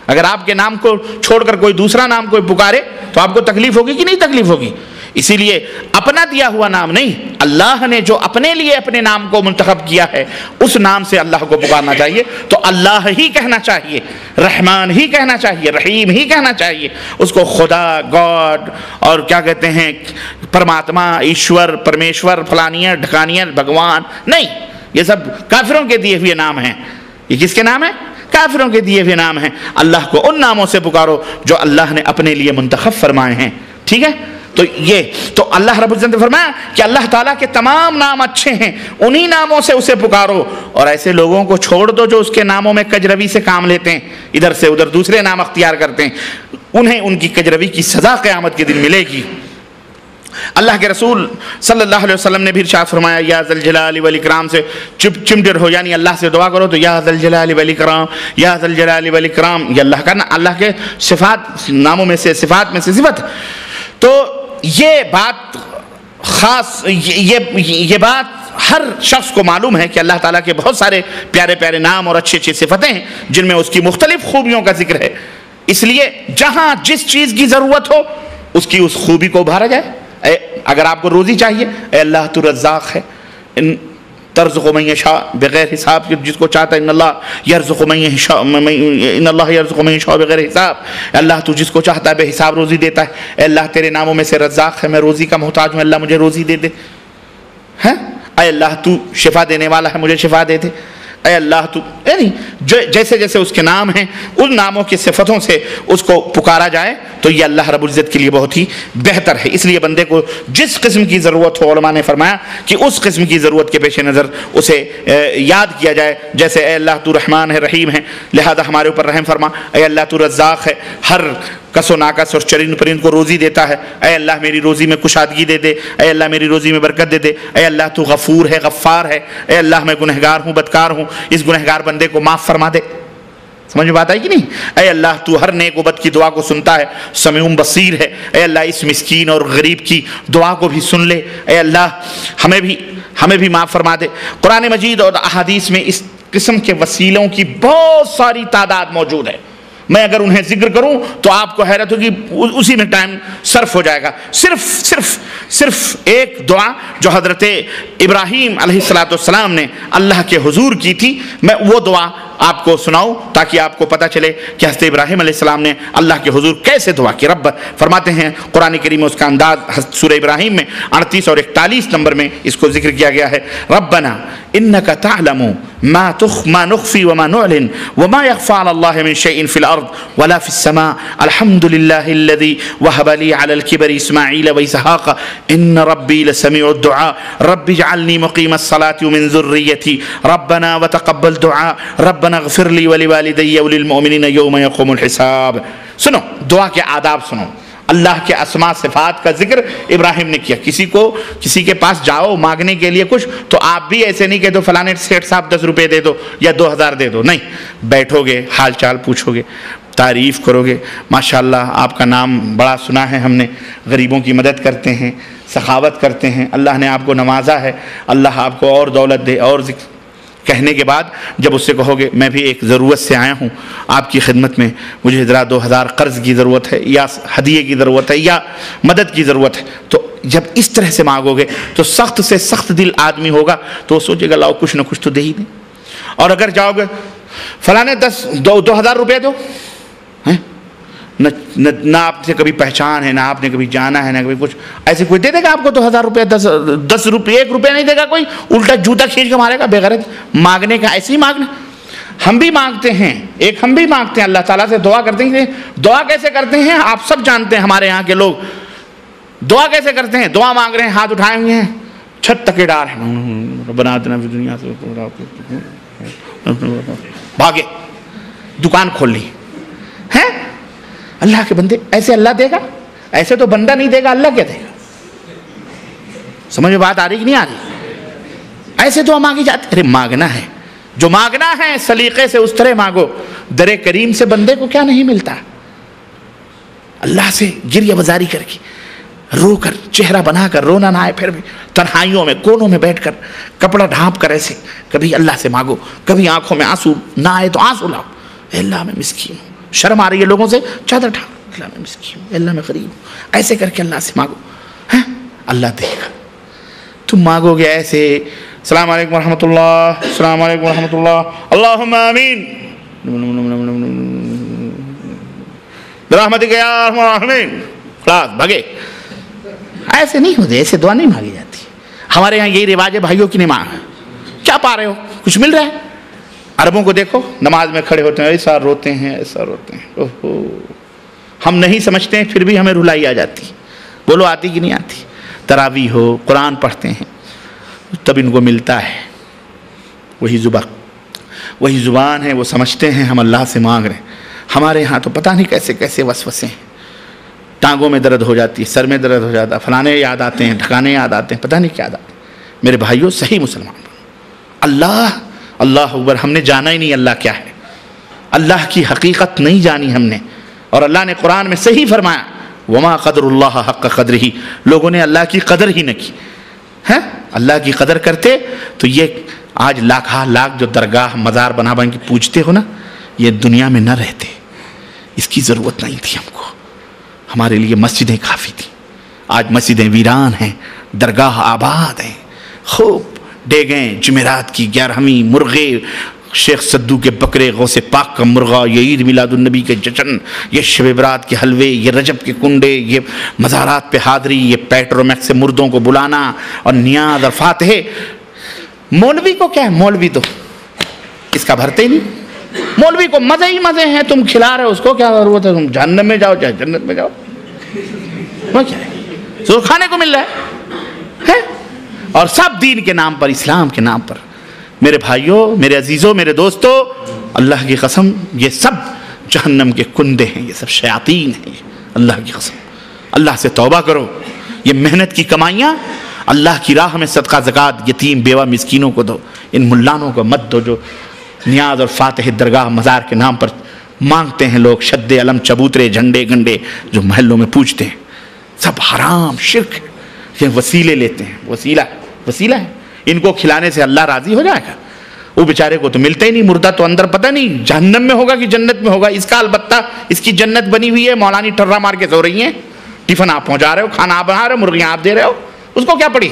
اگر آپ کے نام کو چھوڑ کر کوئی دوسرا نام کوئی پکارے تو آپ کو تکلیف ہوگی کہ نہیں تکلیف ہوگی؟ اسی لیے اپنا دیا ہوا نام نہیں، اللہ نے جو اپنے لیے اپنے نام کو منتخب کیا ہے اس نام سے اللہ کو پکارنا چاہیے. تو اللہ ہی کہنا چاہیے، رحمان ہی کہنا چاہیے، رحیم ہی کہنا چاہیے. اس کو خدا، گاڈ اور کیا کہتے ہیں پرماتما، ایشور، پرمیشور، فلانیہ ڈھکانیہ، بھگوان نہیں. یہ سب کافروں کے دیے ہوئے نام ہیں. یہ کس کے نام ہیں؟ کافروں کے دیے ہوئے نام ہیں. اللہ کو ان ناموں سے پکارو جو اللہ نے اپنے لیے منتخب فرمائے ہیں. ٹھیک ہے؟ تو اللہ رب العزت نے فرمایا کہ اللہ تعالیٰ کے تمام نام اچھے ہیں، انہی ناموں سے اسے پکارو. اور ایسے لوگوں کو چھوڑ دو جو اس کے ناموں میں کجروی سے کام لیتے ہیں، ادھر سے ادھر دوسرے نام اختیار کرتے ہیں. انہیں ان کی کجروی کی سزا قیامت کے دن ملے گی. اللہ کے رسول صلی اللہ علیہ وسلم نے بھی ارشاد فرمایا یا ذل جلال والاکرام سے چمٹر ہو، یعنی اللہ سے دعا کرو تو یا ذل جلال والاکرام، یا ذل جلال والاکرام. یہ اللہ کا اللہ کے صفات، ناموں میں سے، صفات میں سے صفت. تو یہ بات خاص، یہ بات ہر شخص کو معلوم ہے کہ اللہ تعالیٰ کے بہت سارے پیارے پیارے نام اور اچھی اچھی صفتیں ہیں جن میں اس کی مختلف خوبیوں کا ذکر ہے. اس لیے جہاں جس چیز کی ضرورت ہو اس کی اس خوبی کو ابھارا جائے. اگر آپ کو روزی چاہیے، اے اللہ تو رزاق ہے، ترزق من یشاء بغیر حساب، جس کو چاہتا ہے ان اللہ یرزق من یشاء، ان اللہ یرزق من یشاء بغیر حساب. اللہ تو جس کو چاہتا ہے بے حساب روزی دیتا ہے. اے اللہ تیرے ناموں میں سے رزاق ہے، میں روزی کا محتاج ہوں، اللہ مجھے روزی دے دے. اے اللہ تو شفا دینے والا ہے، مجھے شفا دے دے. اے اللہ تو، یعنی جیسے جیسے اس کے نام ہیں ان ناموں کی صفتوں سے اس کو پکارا جائے تو یہ اللہ رب العزت کے لیے بہت ہی بہتر ہے. اس لیے بندے کو جس قسم کی ضرورت ہو، علماء نے فرمایا کہ اس قسم کی ضرورت کے پیش نظر اسے یاد کیا جائے. جیسے اے اللہ تو رحمان ہے، رحیم ہے، لہذا ہمارے اوپر رحم فرما. اے اللہ تو رزاق ہے، ہر کس و ناکس اور چرند پرند کو روزی دیتا ہے. اے اللہ میری روزی میں کشادگی دے دے. اے اللہ میری روزی میں برکت دے دے. اے اللہ تو غفور ہے، غفار ہے. اے اللہ میں گنہگار ہوں، بدکار ہوں، اس گنہگار بندے کو معاف فرما دے. سمجھ میں بات آئی کہ نہیں؟ اے اللہ تو ہر نیک و بد کی دعا کو سنتا ہے، سمیع بصیر ہے. اے اللہ اس مسکین اور غریب کی دعا کو بھی سن لے. اے اللہ ہمیں بھی معاف فرما دے. قرآن مجید اور احادیث میں اس قسم کے وسیلوں کی بہت ساری تعداد موجود ہے. میں اگر انہیں ذکر کروں تو آپ کو حیرت ہوگی، اسی میں ٹائم صرف ہو جائے گا. صرف ایک دعا جو حضرت ابراہیم علیہ السلام نے اللہ کے حضور کی تھی، میں وہ دعا آپ کو سناؤں تاکہ آپ کو پتہ چلے کہ حضرت ابراہیم علیہ السلام نے اللہ کے حضور کیسے دعا کی. رب فرماتے ہیں قرآن کریم میں اس کا انداز سورہ ابراہیم میں 38 اور 41 نمبر میں اس کو ذکر کیا گیا ہے. ربنا انک تعلم ما نخفی وما نعلن وما يخفى على الله من شيء في الارض ولا في السماء الحمد لله الذي وهب لي على الكبر اسماعيل واسحاق ان ربي لسميع الدعاء رب اجعلني مقيم الصلاة ومن ذريتي ربنا وتقبل دعاء ربنا اغفر لي ولوالدي وللمؤمنين يوم يقوم الحساب. سنو دعا کے آداب سنو. اللہ کے اسماء صفات کا ذکر ابراہیم نے کیا. کسی کے پاس جاؤ مانگنے کے لیے کچھ تو آپ بھی ایسے نہیں کہ تو فلانے سیٹھ صاحب 10 روپے دے دو یا 2000 دے دو. نہیں، بیٹھو گے، حال چال پوچھو گے. تعریف کرو گے. ماشاءاللہ آپ کا نام بڑا سنا ہے ہم نے, غریبوں کی مدد کرتے ہیں, سخاوت کرتے ہیں, اللہ نے آپ کو نوازا ہے, اللہ آپ کو اور دولت دے. اور کہنے کے بعد جب اس سے کہو گے میں بھی ایک ضرورت سے آیا ہوں آپ کی خدمت میں, مجھے ذرا 2000 قرض کی ضرورت ہے یا ہدیے کی ضرورت ہے یا مدد کی ضرورت ہے, تو جب اس طرح سے مانگو گے تو سخت سے سخت دل آدمی ہوگا تو وہ سوچے گا لاؤ کچھ نہ کچھ تو دے ہی دیں. اور اگر جاؤ گے فلانے 2000 روپے دو, نہ آپ سے کبھی پہچان ہے, نہ آپ نے کبھی جانا ہے, نہ کبھی کچھ, ایسے کوئی دے دے گا آپ کو 2000 روپے؟ 10 روپے 1 روپے نہیں دے گا کوئی, الٹا جوتا کھینچ کے مارے گا بے غرض. مانگنے کا ایسے ہی مانگنا. ہم بھی مانگتے ہیں, ہم بھی مانگتے ہیں اللہ تعالیٰ سے, دعا کرتے ہیں. دعا کیسے کرتے ہیں آپ سب جانتے ہیں, ہمارے یہاں کے لوگ دعا کیسے کرتے ہیں. دعا مانگ رہے ہیں, ہاتھ اٹھائے ہوئے ہیں, چھت تک ڈار ہے, بنا دینا دنیا سے, بھاگے دکان کھول لی ہے. اللہ کے بندے ایسے اللہ دے گا؟ ایسے تو بندہ نہیں دے گا, اللہ کیا دے گا؟ سمجھ میں بات آ رہی کہ نہیں آ رہی؟ ایسے دعا مانگی جاتی. ارے مانگنا ہے, جو مانگنا ہے سلیقے سے اس طرح مانگو. در کریم سے بندے کو کیا نہیں ملتا؟ اللہ سے گریہ بزاری کر کے, رو کر, چہرہ بنا کر, رونا نہ آئے پھر بھی تنہائیوں میں کونوں میں بیٹھ کر کپڑا ڈھانپ کر ایسے کبھی اللہ سے مانگو. کبھی آنکھوں میں آنسو نہ آئے تو آنسو لاؤ, اے اللہ میں مسکین ہوں, شرم آ رہی ہے لوگوں سے, چادر ڈھانپ, اللہ میں مسکین ہوں, اللہ میں غریب ہوں, ایسے کر کے اللہ سے مانگو, اللہ دے گا. تم مانگو گے ایسے, السلام علیکم ورحمۃ اللہ, السلام علیکم ورحمۃ اللہ, اللہم آمین برحمتک یا ارحم الراحمین, خلاص بھگے. ایسے نہیں ہوتے, ایسے دعا نہیں مانگی جاتی. ہمارے یہاں یہی رواج ہے, بھائیوں کی نہیں مانگ. کیا پا رہے ہو, کچھ مل رہا ہے؟ عربوں کو دیکھو, نماز میں کھڑے ہوتے ہیں ایسا روتے ہیں, ایسا روتے ہیں. اوہو, ہم نہیں سمجھتے ہیں پھر بھی ہمیں رلائی آ جاتی. بولو آتی کہ نہیں آتی؟ تراویح ہو, قرآن پڑھتے ہیں, تب ان کو ملتا ہے وہی زبان ہے, وہ سمجھتے ہیں ہم اللہ سے مانگ رہے ہیں. ہمارے ہاں تو پتہ نہیں کیسے کیسے وسوسے ہیں, ٹانگوں میں درد ہو جاتی ہے, سر میں درد ہو جاتا ہے, فلانے یاد آتے ہیں, ٹھکانے یاد آتے ہیں, پتہ نہیں کیا یاد آتے ہیں. میرے بھائیوں صحیح مسلمان اللہ اللہ اکبر, ہم نے جانا ہی نہیں اللہ کیا ہے, اللہ کی حقیقت نہیں جانی ہم نے. اور اللہ نے قرآن میں صحیح فرمایا, وما قدر اللہ حق قدرہ, لوگوں نے اللہ کی قدر ہی نہ کی. ہے اللہ کی قدر کرتے تو یہ آج لاکھ جو درگاہ مزار بنا کے پوجتے ہو نا, یہ دنیا میں نہ رہتے. اس کی ضرورت نہیں تھی ہم کو, ہمارے لیے مسجدیں کافی تھیں. آج مسجدیں ویران ہیں, درگاہ آباد ہیں, خوب ڈیگیں, جمعرات کی 11ویں, مرغے, شیخ سدو کے بکرے, غوث پاک کا مرغا, یہ عید میلاد النبی کے جشن, یہ شب برات کے حلوے, یہ رجب کے کنڈے, یہ مزارات پہ حاضری, یہ پیٹرومیکس سے مردوں کو بلانا اور نیاز اور فاتحے. مولوی کو کیا ہے, مولوی تو اس کا بھرتے ہی نہیں. مولوی کو مزے ہی مزے ہیں, تم کھلا رہے ہو, اس کو کیا ضرورت ہے؟ تم جہنم میں جاؤ چاہے جنت میں جاؤ, وہ کیا ہے, زور کھانے کو مل رہا ہے. اور سب دین کے نام پر, اسلام کے نام پر. میرے بھائیوں, میرے عزیزوں, میرے دوستوں, اللہ کی قسم یہ سب جہنم کے کندے ہیں, یہ سب شیاطین ہیں. اللہ کی قسم, اللہ سے توبہ کرو. یہ محنت کی کمائیاں اللہ کی راہ میں صدقہ زکوٰۃ یتیم بیوہ مسکینوں کو دو. ان ملانوں کو مت دو جو نیاز اور فاتح درگاہ مزار کے نام پر مانگتے ہیں لوگ. شد علم, چبوترے, جھنڈے گنڈے جو محلوں میں پوجتے ہیں, سب حرام شرک. یہ وسیلے لیتے ہیں, وسیلہ ہے. ان کو کھلانے سے اللہ راضی ہو جائے گا؟ وہ بیچارے کو تو ملتا ہی نہیں. مردہ تو اندر پتہ نہیں جہنم میں ہوگا کہ جنت میں ہوگا. اس کا البتہ اس کی جنت بنی ہوئی ہے, مولانی ٹرا مار کے سو رہی ہیں, ٹفن آپ پہنچا رہے ہو, کھانا آپ بنا رہے ہو, مرغیاں آپ دے رہے ہو, اس کو کیا پڑی؟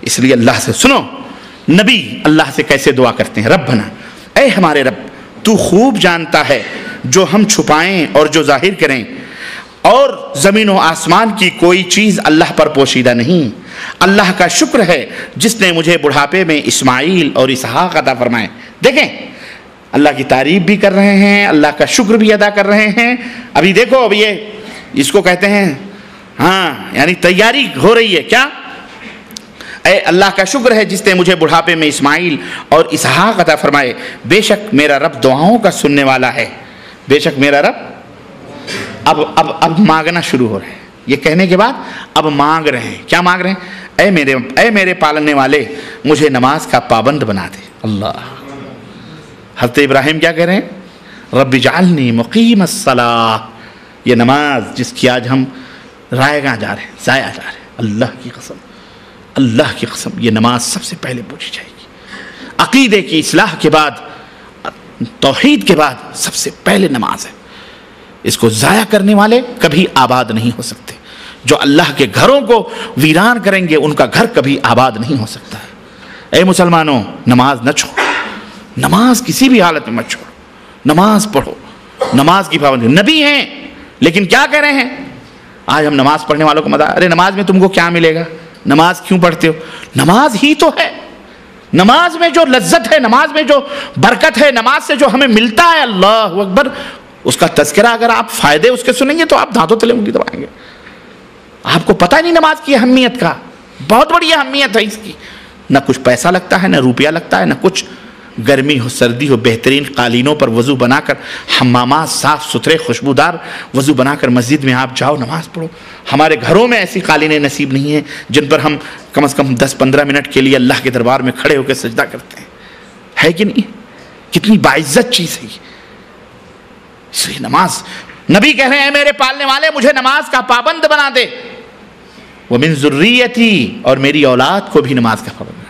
اس لیے اللہ سے سنو, نبی اللہ سے کیسے دعا کرتے ہیں, ربنا, اے ہمارے رب, تو خوب جانتا ہے جو ہم چھپائیں اور جو ظاہر کریں, اور زمین و آسمان کی کوئی چیز اللہ پر پوشیدہ نہیں. اللہ کا شکر ہے جس نے مجھے بڑھاپے میں اسماعیل اور اسحاق عطا فرمائے. دیکھیں اللہ کی تعریف بھی کر رہے ہیں, اللہ کا شکر بھی ادا کر رہے ہیں. ابھی دیکھو, اب یہ اس کو کہتے ہیں, ہاں یعنی تیاری ہو رہی ہے. کیا؟ اے اللہ کا شکر ہے جس نے مجھے بڑھاپے میں اسماعیل اور اسحاق عطا فرمائے. بے شک میرا رب دعاؤں کا سننے والا ہے. بے شک میرا رب. اب مانگنا شروع ہو رہے ہیں. یہ کہنے کے بعد اب مانگ رہے ہیں. کیا مانگ رہے ہیں؟ اے میرے پالنے والے, مجھے نماز کا پابند بنا دے. اللہ, حضرت ابراہیم کیا کہہ رہے ہیں؟ رب اجعلنی مقیم الصلاۃ، یہ نماز جس کی آج ہم رائے گاں جا رہے ہیں، ضائع جا رہے ہیں، اللہ کی قسم یہ نماز سب سے پہلے پوچھی جائے گی۔ عقیدے کی اصلاح کے بعد، توحید کے بعد سب سے پہلے نماز ہے۔ اس کو ضائع کرنے والے کبھی آباد نہیں ہو سکتے۔ جو اللہ کے گھروں کو ویران کریں گے ان کا گھر کبھی آباد نہیں ہو سکتا ہے۔ اے مسلمانوں، نماز نہ چھوڑو، نماز کسی بھی حالت میں مت چھوڑو، نماز پڑھو، نماز کی پابندی۔ نبی ہیں لیکن کیا کہہ رہے ہیں؟ آج ہم نماز پڑھنے والوں کو مدار، ارے نماز میں تم کو کیا ملے گا، نماز کیوں پڑھتے ہو؟ نماز ہی تو ہے، نماز میں جو لذت ہے، نماز میں جو برکت ہے، نماز سے جو ہمیں ملتا ہے، اللہ اکبر، اس کا تذکرہ اگر آپ فائدے اس کے سنیں گے تو آپ دھاتوں تلے انگلی دبائیں گے۔ آپ کو پتہ نہیں نماز کی اہمیت کا، بہت بڑی اہمیت ہے اس کی۔ نہ کچھ پیسہ لگتا ہے، نہ روپیہ لگتا ہے، نہ کچھ۔ گرمی ہو سردی ہو، بہترین قالینوں پر وضو بنا کر، حمامات صاف ستھرے خوشبودار وضو بنا کر مسجد میں آپ جاؤ، نماز پڑھو۔ ہمارے گھروں میں ایسی قالینیں نصیب نہیں ہیں جن پر ہم کم از کم 10-15 منٹ کے لیے اللہ کے دربار میں کھڑے ہو کے سجدہ کرتے ہیں، ہے کہ نہیں؟ کتنی باعزت چیز ہے یہ۔ اس لیے نماز، نبی کہہ رہے ہیں میرے پالنے والے مجھے نماز کا پابند بنا دے، وَمِن ذُرِّيَّتِي، اور میری اولاد کو بھی نماز کا پابند بنا۔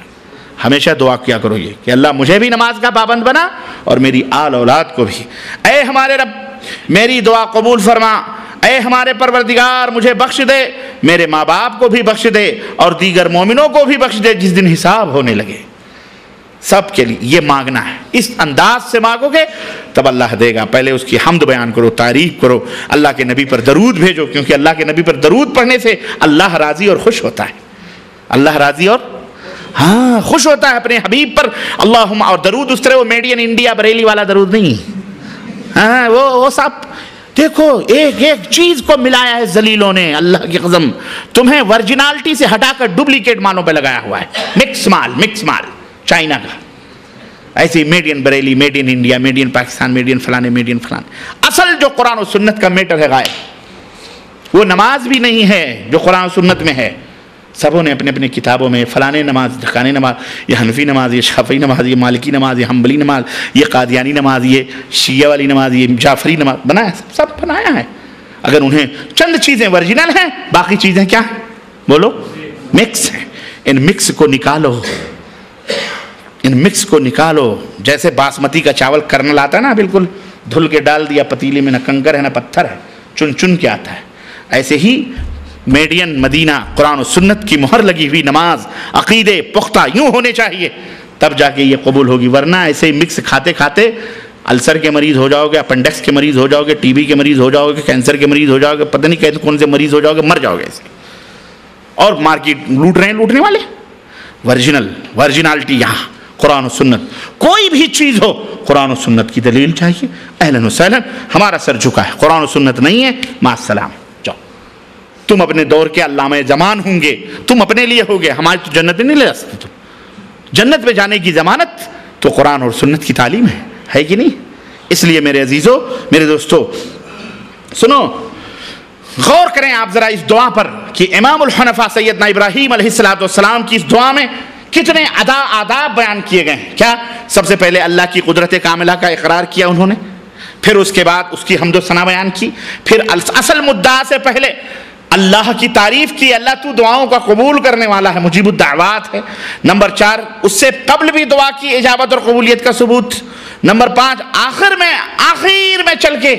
ہمیشہ دعا کیا کرو یہ کہ اللہ مجھے بھی نماز کا پابند بنا اور میری آل اولاد کو بھی۔ اے ہمارے رب میری دعا قبول فرما، اے ہمارے پروردگار مجھے بخش دے، میرے ماں باپ کو بھی بخش دے اور دیگر مومنوں کو بھی بخش دے جس دن حساب ہونے لگے۔ سب کے لیے یہ مانگنا ہے، اس انداز سے مانگو گے تب اللہ دے گا۔ پہلے اس کی حمد بیان کرو، تعریف کرو، اللہ کے نبی پر درود بھیجو، کیونکہ اللہ کے نبی پر درود پڑھنے سے اللہ راضی اور خوش ہوتا ہے۔ اللہ راضی اور خوش ہوتا ہے اپنے حبیب پر۔ اللہم، اور درود اس طرح وہ میڈ ان انڈیا بریلی والا درود نہیں، وہ سب دیکھو ایک ایک چیز کو ملایا ہے ذلیلوں نے، اللہ کی قسم تمہیں ورجنالٹی سے ہٹا کر ڈپلیکیٹ مالوں پہ لگایا ہوا ہے، مکس مال چائنا کا، ایسے made in Bareilly, made in India, made in Pakistan, made in فلانے، میڈ ان فلانے۔ اصل جو قرآن و سنت کا میٹر ہے غائب، وہ نماز بھی نہیں ہے جو قرآن و سنت میں ہے۔ سبوں نے اپنے اپنے کتابوں میں فلانے نماز، ڈھکانے نماز، یہ حنفی نماز، یہ شافعی نماز، یہ مالکی نماز، یہ حنبلی نماز، یہ قادیانی نماز، یہ شیعہ والی نماز، یہ جعفری نماز بنایا، سب بنایا ہے۔ اگر انہیں چند چیزیں ورجنل ہیں، باقی چیزیں کیا ہیں؟ بولو، مکس ہیں۔ ان مکس کو نکالو، ان مکس کو نکالو۔ جیسے باسمتی کا چاول کرنل آتا ہے نا، بالکل دھل کے ڈال دیا پتیلے میں، نہ کنکر ہے نہ پتھر ہے، چن چن کے آتا ہے۔ ایسے ہی میڈین مدینہ قرآن و سنت کی مہر لگی ہوئی نماز، عقیدے پختہ یوں ہونے چاہیے، تب جا کے یہ قبول ہوگی، ورنہ ایسے ہی مکس کھاتے کھاتے السر کے مریض ہو جاؤ گے، اپنڈکس کے مریض ہو جاؤ گے، ٹی بی کے مریض ہو جاؤ گے، کینسر کے مریض ہو جاؤ گے، پتہ نہیں کہتے کون سے مریض ہو جاؤ گے، مر جاؤ گے ایسے۔ اور مارکیٹ لوٹ رہے ہیں لوٹنے والے، ورجنالٹی یہاں قرآن و سنت، کوئی بھی چیز ہو قرآن و سنت کی دلیل چاہیے۔ اہلاً و سہلاً، ہمارا سر جھکا ہے، قرآن و سنت نہیں ہے، مع السلام، جاؤ۔ تم اپنے دور کے علامہ زمان ہوں گے، تم اپنے لیے ہوگے، ہماری تو جنت میں نہیں لے جا سکتے۔ تم جنت میں جانے کی ضمانت تو قرآن اور سنت کی تعلیم ہے کہ نہیں؟ اس لیے میرے عزیزو، میرے دوستو، سنو، غور کریں آپ ذرا اس دعا پر کہ امام الحنفاء سیدنا ابراہیم علیہ السلام کی اس دعا میں کتنے آداب بیان کیے گئے ہیں۔ کیا؟ سب سے پہلے اللہ کی قدرت کاملہ کا اقرار کیا انہوں نے، پھر اس کے بعد اس کی حمد و ثنا بیان کی، پھر اصل مدعا سے پہلے اللہ کی تعریف کی، اللہ تو دعاؤں کا قبول کرنے والا ہے، مجیب الدعوات ہے۔ نمبر 4، اس سے قبل بھی دعا کی اجابت اور قبولیت کا ثبوت۔ نمبر 5، آخر میں چل کے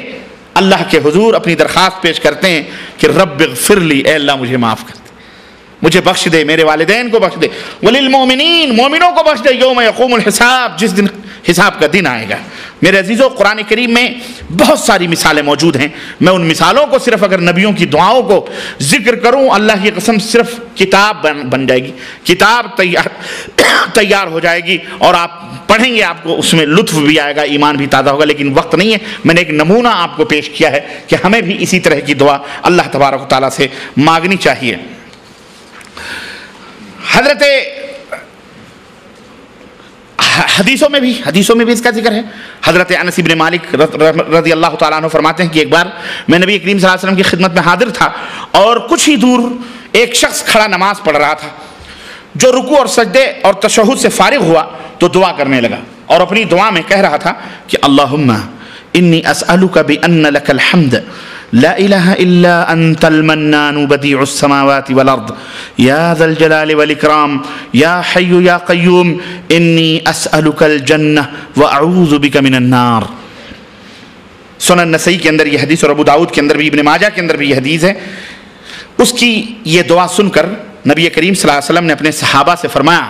اللہ کے حضور اپنی درخواست پیش کرتے ہیں کہ رب اغفر لی، اے اللہ مجھے معاف کر دے، مجھے بخش دے، میرے والدین کو بخش دے، وللمؤمنین، مومنوں کو بخش دے، یوم یقوم الحساب، جس دن حساب کا دن آئے گا۔ میرے عزیزو، قرآن کریم میں بہت ساری مثالیں موجود ہیں، میں ان مثالوں کو صرف اگر نبیوں کی دعاؤں کو ذکر کروں، اللہ کی قسم صرف کتاب بن جائے گی، کتاب تیار ہو جائے گی، اور آپ پڑھیں گے، آپ کو اس میں لطف بھی آئے گا، ایمان بھی تازہ ہوگا، لیکن وقت نہیں ہے۔ میں نے ایک نمونہ آپ کو پیش کیا ہے کہ ہمیں بھی اسی طرح کی دعا اللہ تبارک و تعالیٰ سے مانگنی چاہیے۔ حدیثوں میں بھی اس کا ذکر ہے۔ حضرت انس بن مالک رضی اللہ تعالیٰ عنہ فرماتے ہیں کہ ایک بار میں نبی کریم صلی اللہ علیہ وسلم کی خدمت میں حاضر تھا، اور کچھ ہی دور ایک شخص کھڑا نماز پڑھ رہا تھا، جو رکوع اور سجدے اور تشہد سے فارغ ہوا تو دعا کرنے لگا، اور اپنی دعا میں کہہ رہا تھا کہ اللہم انی اسألک بأن لک الحمد لا الہ الا انت المنان بدیع السماوات والارض یا ذا الجلال والاکرام یا حی یا قیوم انی اسألک الجنہ واعوذ بک من النار۔ سنن نسائی کے اندر یہ حدیث اور ابو داؤد کے اندر بھی، ابن ماجہ کے اندر بھی یہ حدیث ہے۔ اس کی یہ دعا سن کر نبی کریم صلی اللہ علیہ وسلم نے اپنے صحابہ سے فرمایا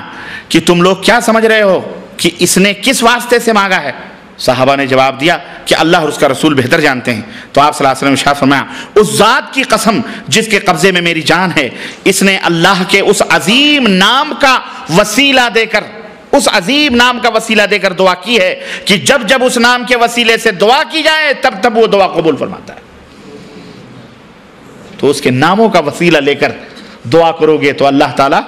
کہ تم لوگ کیا سمجھ رہے ہو کہ اس نے کس واسطے سے مانگا ہے؟ صحابہ نے جواب دیا کہ اللہ اور اس کا رسول بہتر جانتے ہیں۔ تو آپ صلی اللہ علیہ وسلم نے ارشاد فرمایا اس ذات کی قسم جس کے قبضے میں میری جان ہے، اس نے اللہ کے اس عظیم نام کا وسیلہ دے کر، اس عظیم نام کا وسیلہ دے کر دعا کی ہے کہ جب جب اس نام کے وسیلے سے دعا کی جائے تب تب وہ دعا قبول فرماتا ہے۔ تو اس کے ناموں کا وسیلہ لے کر دعا کرو گے تو اللہ تعالیٰ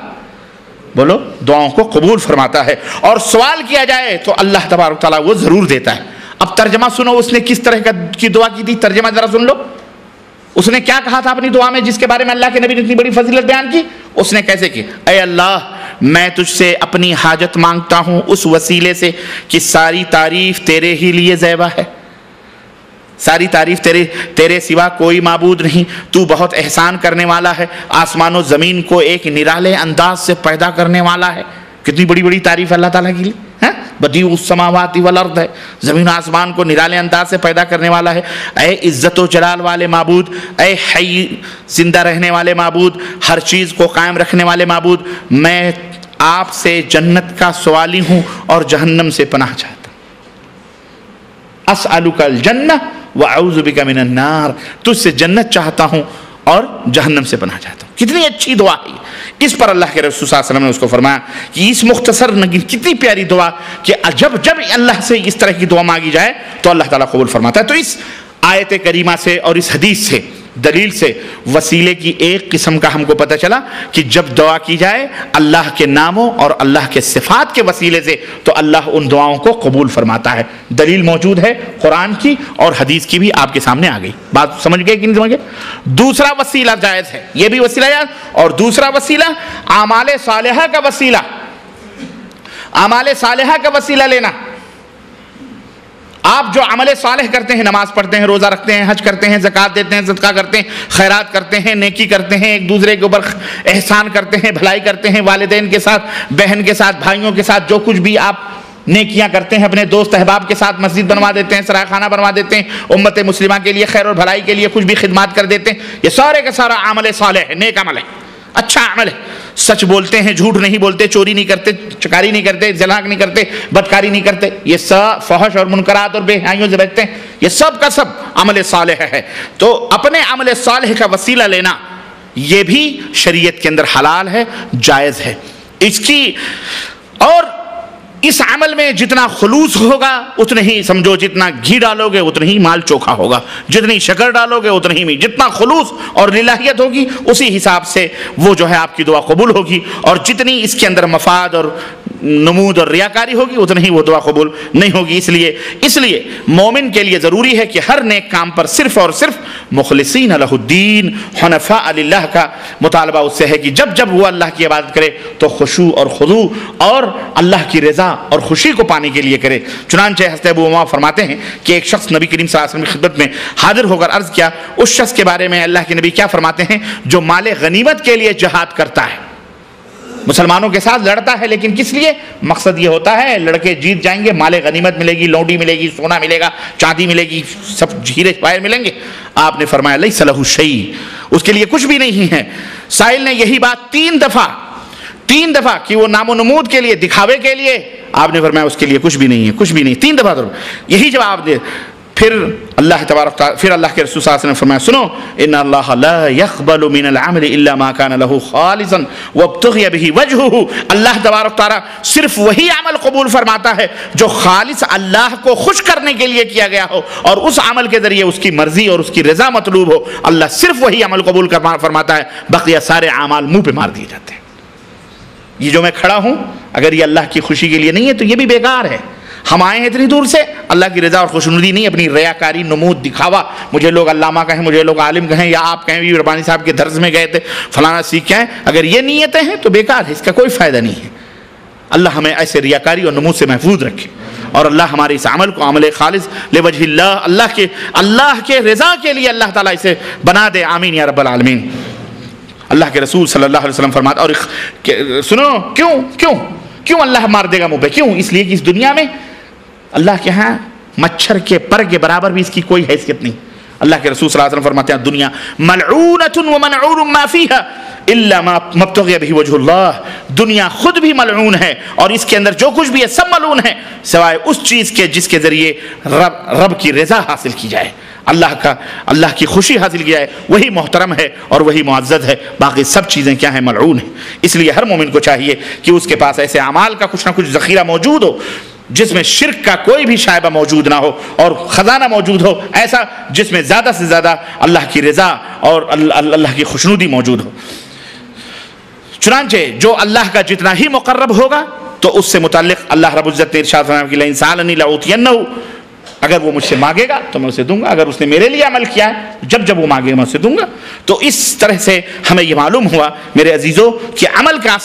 بولو دعاؤں کو قبول فرماتا ہے، اور سوال کیا جائے تو اللہ تبارک تعالیٰ وہ ضرور دیتا ہے۔ اب ترجمہ سنو اس نے کس طرح کی دعا کی تھی، ترجمہ ذرا سن لو۔ اس نے کیا کہا تھا اپنی دعا میں جس کے بارے میں اللہ کے نبی نے اتنی بڑی فضیلت بیان کی؟ اس نے کیسے کی؟ اے اللہ میں تجھ سے اپنی حاجت مانگتا ہوں اس وسیلے سے کہ ساری تعریف تیرے ہی لیے زیبا ہے، ساری تعریف تیرے سوا کوئی معبود نہیں، تو بہت احسان کرنے والا ہے، آسمان و زمین کو ایک نرالے انداز سے پیدا کرنے والا ہے۔ کتنی بڑی بڑی تعریف اللہ تعالیٰ کے لیے، بدیع السماوات والارض ہے، زمین و آسمان کو نرالے انداز سے پیدا کرنے والا ہے۔ اے عزت و جلال والے معبود، اے حی زندہ رہنے والے معبود، ہر چیز کو قائم رکھنے والے معبود، میں آپ سے جنت کا سوالی ہوں اور جہنم سے پناہ چاہتا ہوں۔ اسألک الجنہ وَأَعُوذُ بِكَ مِنَ النَّارِ، تجھ سے جنت چاہتا ہوں اور جہنم سے پناہ چاہتا ہوں۔ کتنی اچھی دعا ہے۔ اس پر اللہ کے رسول صلی اللہ علیہ وسلم نے اس کو فرمایا کہ اس مختصر کتنی پیاری دعا کہ جب جب اللہ سے اس طرح کی دعا مانگی جائے تو اللہ تعالیٰ قبول فرماتا ہے۔ تو اس آیت کریمہ سے اور اس حدیث سے، دلیل سے وسیلے کی ایک قسم کا ہم کو پتہ چلا کہ جب دعا کی جائے اللہ کے ناموں اور اللہ کے صفات کے وسیلے سے تو اللہ ان دعاؤں کو قبول فرماتا ہے۔ دلیل موجود ہے قرآن کی اور حدیث کی بھی آپ کے سامنے آ گئی۔ بات سمجھ گئے کہ نہیں سمجھ گئے؟ دوسرا وسیلہ جائز ہے، یہ بھی وسیلہ جائز، اور دوسرا وسیلہ اعمال صالحہ کا وسیلہ، اعمال صالحہ کا وسیلہ لینا۔ آپ جو عمل صالح کرتے ہیں، نماز پڑھتے ہیں، روزہ رکھتے ہیں، حج کرتے ہیں، زکوٰۃ دیتے ہیں، صدقہ کرتے ہیں، خیرات کرتے ہیں، نیکی کرتے ہیں، ایک دوسرے کے اوپر احسان کرتے ہیں، بھلائی کرتے ہیں، والدین کے ساتھ، بہن کے ساتھ، بھائیوں کے ساتھ جو کچھ بھی آپ نیکیاں کرتے ہیں، اپنے دوست احباب کے ساتھ مسجد بنوا دیتے ہیں، سرائے خانہ بنوا دیتے ہیں، امت مسلمہ کے لیے خیر اور بھلائی کے لیے کچھ بھی خدمات کر دیتے ہیں، یہ سارے کا سارا عمل صالح ہے، نیک عمل ہے، اچھا عمل ہے۔ سچ بولتے ہیں، جھوٹ نہیں بولتے، چوری نہیں کرتے، چکاری نہیں کرتے، زلاق نہیں کرتے، بدکاری نہیں کرتے، یہ سب فحش اور منکرات اور بے حیائیوں سے بچتے ہیں، یہ سب کا سب عمل صالح ہے۔ تو اپنے عمل صالح کا وسیلہ لینا یہ بھی شریعت کے اندر حلال ہے، جائز ہے۔ اس کی اور اس عمل میں جتنا خلوص ہوگا اتنے ہی سمجھو، جتنا گھی ڈالو گے اتنا ہی مال چوکھا ہوگا، جتنی شکر ڈالو گے اتنا ہی، جتنا خلوص اور للہیت ہوگی اسی حساب سے وہ جو ہے آپ کی دعا قبول ہوگی، اور جتنی اس کے اندر مفاد اور نمود اور ریاکاری ہوگی اتنی ہی وہ دعا قبول نہیں ہوگی۔ اس لیے مومن کے لیے ضروری ہے کہ ہر نیک کام پر صرف اور صرف مخلصین لہ الدین حنفاء للہ کا مطالبہ اس سے ہے کہ جب جب وہ اللہ کی عبادت کرے تو خشوع اور خضوع اور اللہ کی رضا اور خوشی کو پانے کے لیے کرے۔ چنانچہ حضرت ابو امامہ فرماتے ہیں کہ ایک شخص نبی کریم صلی اللہ علیہ وسلم کی خدمت میں حاضر ہو کر عرض کیا، اس شخص کے بارے میں اللہ کے نبی کیا فرماتے ہیں؟ جو مال غنیمت کے لیے جہاد کرتا ہے، مسلمانوں کے ساتھ لڑتا ہے، لیکن کس لیے؟ مقصد یہ ہوتا ہے لڑکے جیت جائیں گے، مال غنیمت ملے گی، لونڈی ملے گی، سونا ملے گا، چاندی ملے گی، سب ہیرے جواہر ملیں گے۔ آپ نے فرمایا لیس لہ شیء، اس کے لیے کچھ بھی نہیں ہے۔ سائل نے یہی بات تین دفعہ کہ وہ نام و نمود کے لیے، دکھاوے کے لیے، آپ نے فرمایا اس کے لیے کچھ بھی نہیں ہے، کچھ بھی نہیں، تین دفعہ یہی جواب دے۔ پھر اللہ تبارک تعالیٰ، پھر اللہ کے رسول صلی اللہ علیہ وسلم نے فرمایا سنو، ان اللہ لا يقبل من العمل الا ما كان له خالصا وابتغي به وجهه، اللہ تبارک تعالیٰ صرف وہی عمل قبول فرماتا ہے جو خالص اللہ کو خوش کرنے کے لیے کیا گیا ہو اور اس عمل کے ذریعے اس کی مرضی اور اس کی رضا مطلوب ہو، اللہ صرف وہی عمل قبول فرماتا ہے، بقیہ سارے اعمال منہ پہ مار دیے جاتے ہیں۔ یہ جو میں کھڑا ہوں اگر یہ اللہ کی خوشی کے لیے نہیں ہے تو یہ بھی بیکار ہے۔ ہم آئے ہیں اتنی دور سے اللہ کی رضا اور خوشنودی نہیں، اپنی ریاکاری، نمود، دکھاوا، مجھے لوگ علامہ کہیں، مجھے لوگ عالم کہیں، یا آپ کہیں بھی ربانی صاحب کے درس میں گئے تھے، فلانا سیکھ کے آئے، اگر یہ نیتیں ہیں تو بیکار ہے، اس کا کوئی فائدہ نہیں ہے۔ اللہ ہمیں ایسے ریاکاری اور نمود سے محفوظ رکھے۔ اور اللہ ہمارے اس عمل کو عمل خالص لوجہ اللہ، اللہ کے رضا کے لیے اللہ تعالیٰ اسے بنا دے، آمین یا رب العالمین۔ اللہ کے رسول صلی اللہ علیہ وسلم فرماتے، اور سنو کیوں اللہ مار دے گا منہ پہ؟ کیوں؟ اس لیے کہ اس دنیا میں اللہ کے ہاں مچھر کے پر کے برابر بھی اس کی کوئی حیثیت نہیں۔ اللہ کے رسول صلی اللہ علیہ وسلم فرماتے ہیں دنیا ملعونۃ ومنعون ما فیہا الا ما ابتغی بہ وجہ اللہ، دنیا خود بھی ملعون ہے اور اس کے اندر جو کچھ بھی ہے سب ملعون ہے سوائے اس چیز کے جس کے ذریعے رب کی رضا حاصل کی جائے، اللہ کی خوشی حاصل کی جائے، وہی محترم ہے اور وہی معزز ہے، باقی سب چیزیں کیا ہیں؟ ملعون ہیں۔ اس لیے ہر مومن کو چاہیے کہ اس کے پاس ایسے اعمال کا کچھ نہ کچھ ذخیرہ موجود ہو جس میں شرک کا کوئی بھی شائبہ موجود نہ ہو، اور خزانہ موجود ہو ایسا جس میں زیادہ سے زیادہ اللہ کی رضا اور اللہ کی خوشنودی موجود ہو۔ چنانچہ جو اللہ کا جتنا ہی مقرب ہوگا تو اس سے متعلق اللہ رب العزت نے ارشاد فرمایا کہ لئن سألنی لأعطینہ، اگر وہ مجھ سے مانگے گا تو میں اسے دوں گا، اگر اس نے میرے لیے عمل کیا ہے جب وہ مانگے گا میں اسے دوں گا۔ تو اس طرح سے ہمیں یہ معلوم ہوا میرے عزیزوں کہ عمل کا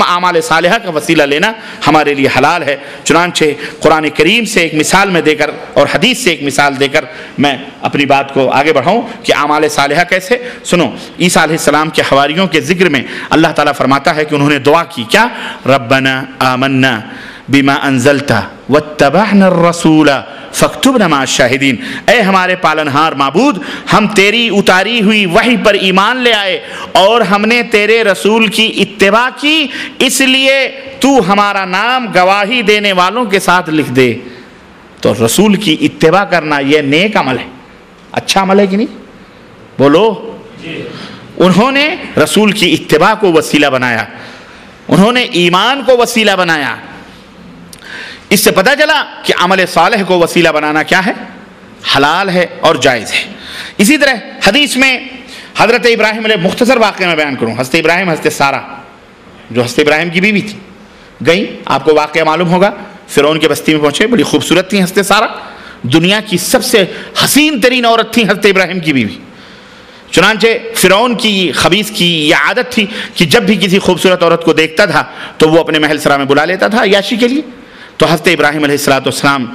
اعمال صالحہ کا وسیلہ لینا ہمارے لیے حلال ہے۔ چنانچہ قرآن کریم سے ایک مثال میں دے کر اور حدیث سے ایک مثال دے کر میں اپنی بات کو آگے بڑھاؤں کہ اعمال صالحہ کیسے۔ سنو، عیسیٰ علیہ السلام کے حواریوں کے ذکر میں اللہ تعالیٰ فرماتا ہے کہ انہوں نے دعا کی، کیا؟ ربنا آمنا بما انزلت واتبعنا الرسول فاکتبنا مع الشاہدین، اے ہمارے پالنہار معبود، ہم تیری اتاری ہوئی وحی پر ایمان لے آئے اور ہم نے تیرے رسول کی اتباع کی، اس لیے تو ہمارا نام گواہی دینے والوں کے ساتھ لکھ دے۔ تو رسول کی اتباع کرنا یہ نیک عمل ہے، اچھا عمل ہے کہ نہیں؟ بولو۔ انہوں نے رسول کی اتباع کو وسیلہ بنایا، انہوں نے ایمان کو وسیلہ بنایا۔ اس سے پتہ چلا کہ عمل صالح کو وسیلہ بنانا کیا ہے؟ حلال ہے اور جائز ہے۔ اسی طرح حدیث میں حضرت ابراہیم علیہ، مختصر واقعہ میں بیان کروں، حضرت ابراہیم، حضرت سارہ جو حضرت ابراہیم کی بیوی تھی، گئیں، آپ کو واقعہ معلوم ہوگا، فرعون کے بستی میں پہنچے، بڑی خوبصورت تھیں حضرت سارہ، دنیا کی سب سے حسین ترین عورت تھیں حضرت ابراہیم کی بیوی۔ چنانچہ فرعون کی خبیث کی یہ عادت تھی کہ جب بھی کسی خوبصورت عورت کو دیکھتا تھا تو وہ اپنے محل سرا میں بلا لیتا تھا عیاشی کے لیے۔ تو حضرت ابراہیم علیہ السلام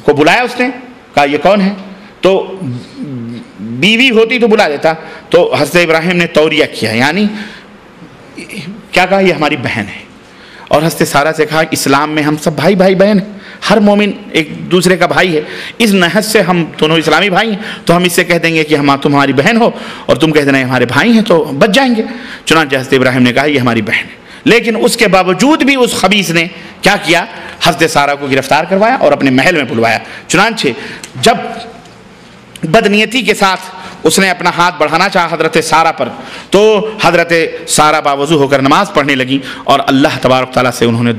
کو بلایا، اس نے کہا یہ کون ہے؟ تو بیوی ہوتی تو بلا دیتا، تو حضرت ابراہیم نے توریہ کیا، یعنی کیا کہا؟ یہ ہماری بہن ہے۔ اور حضرت سارہ سے کہا اسلام میں ہم سب بھائی بہن ہیں، ہر مومن ایک دوسرے کا بھائی ہے، اس نحس سے ہم دونوں اسلامی بھائی ہیں، تو ہم اس سے کہہ دیں گے کہ تم ہماری بہن ہو اور تم کہہ دینا ہمارے بھائی ہیں تو بچ جائیں گے۔ چنانچہ حضرت ابراہیم نے کہا یہ ہماری بہن ہے، لیکن اس کے باوجود بھی اس خبیث نے کیا کیا؟ حضرت سارہ کو گرفتار کروایا اور اپنے محل میں بلوایا۔ چنانچہ جب بدنیتی کے ساتھ اس نے اپنا ہاتھ بڑھانا چاہا حضرت سارہ پر تو حضرت سارہ باوضو ہو کر نماز پڑھنے لگی اور اللہ تبارک تعالیٰ سے انہوں نے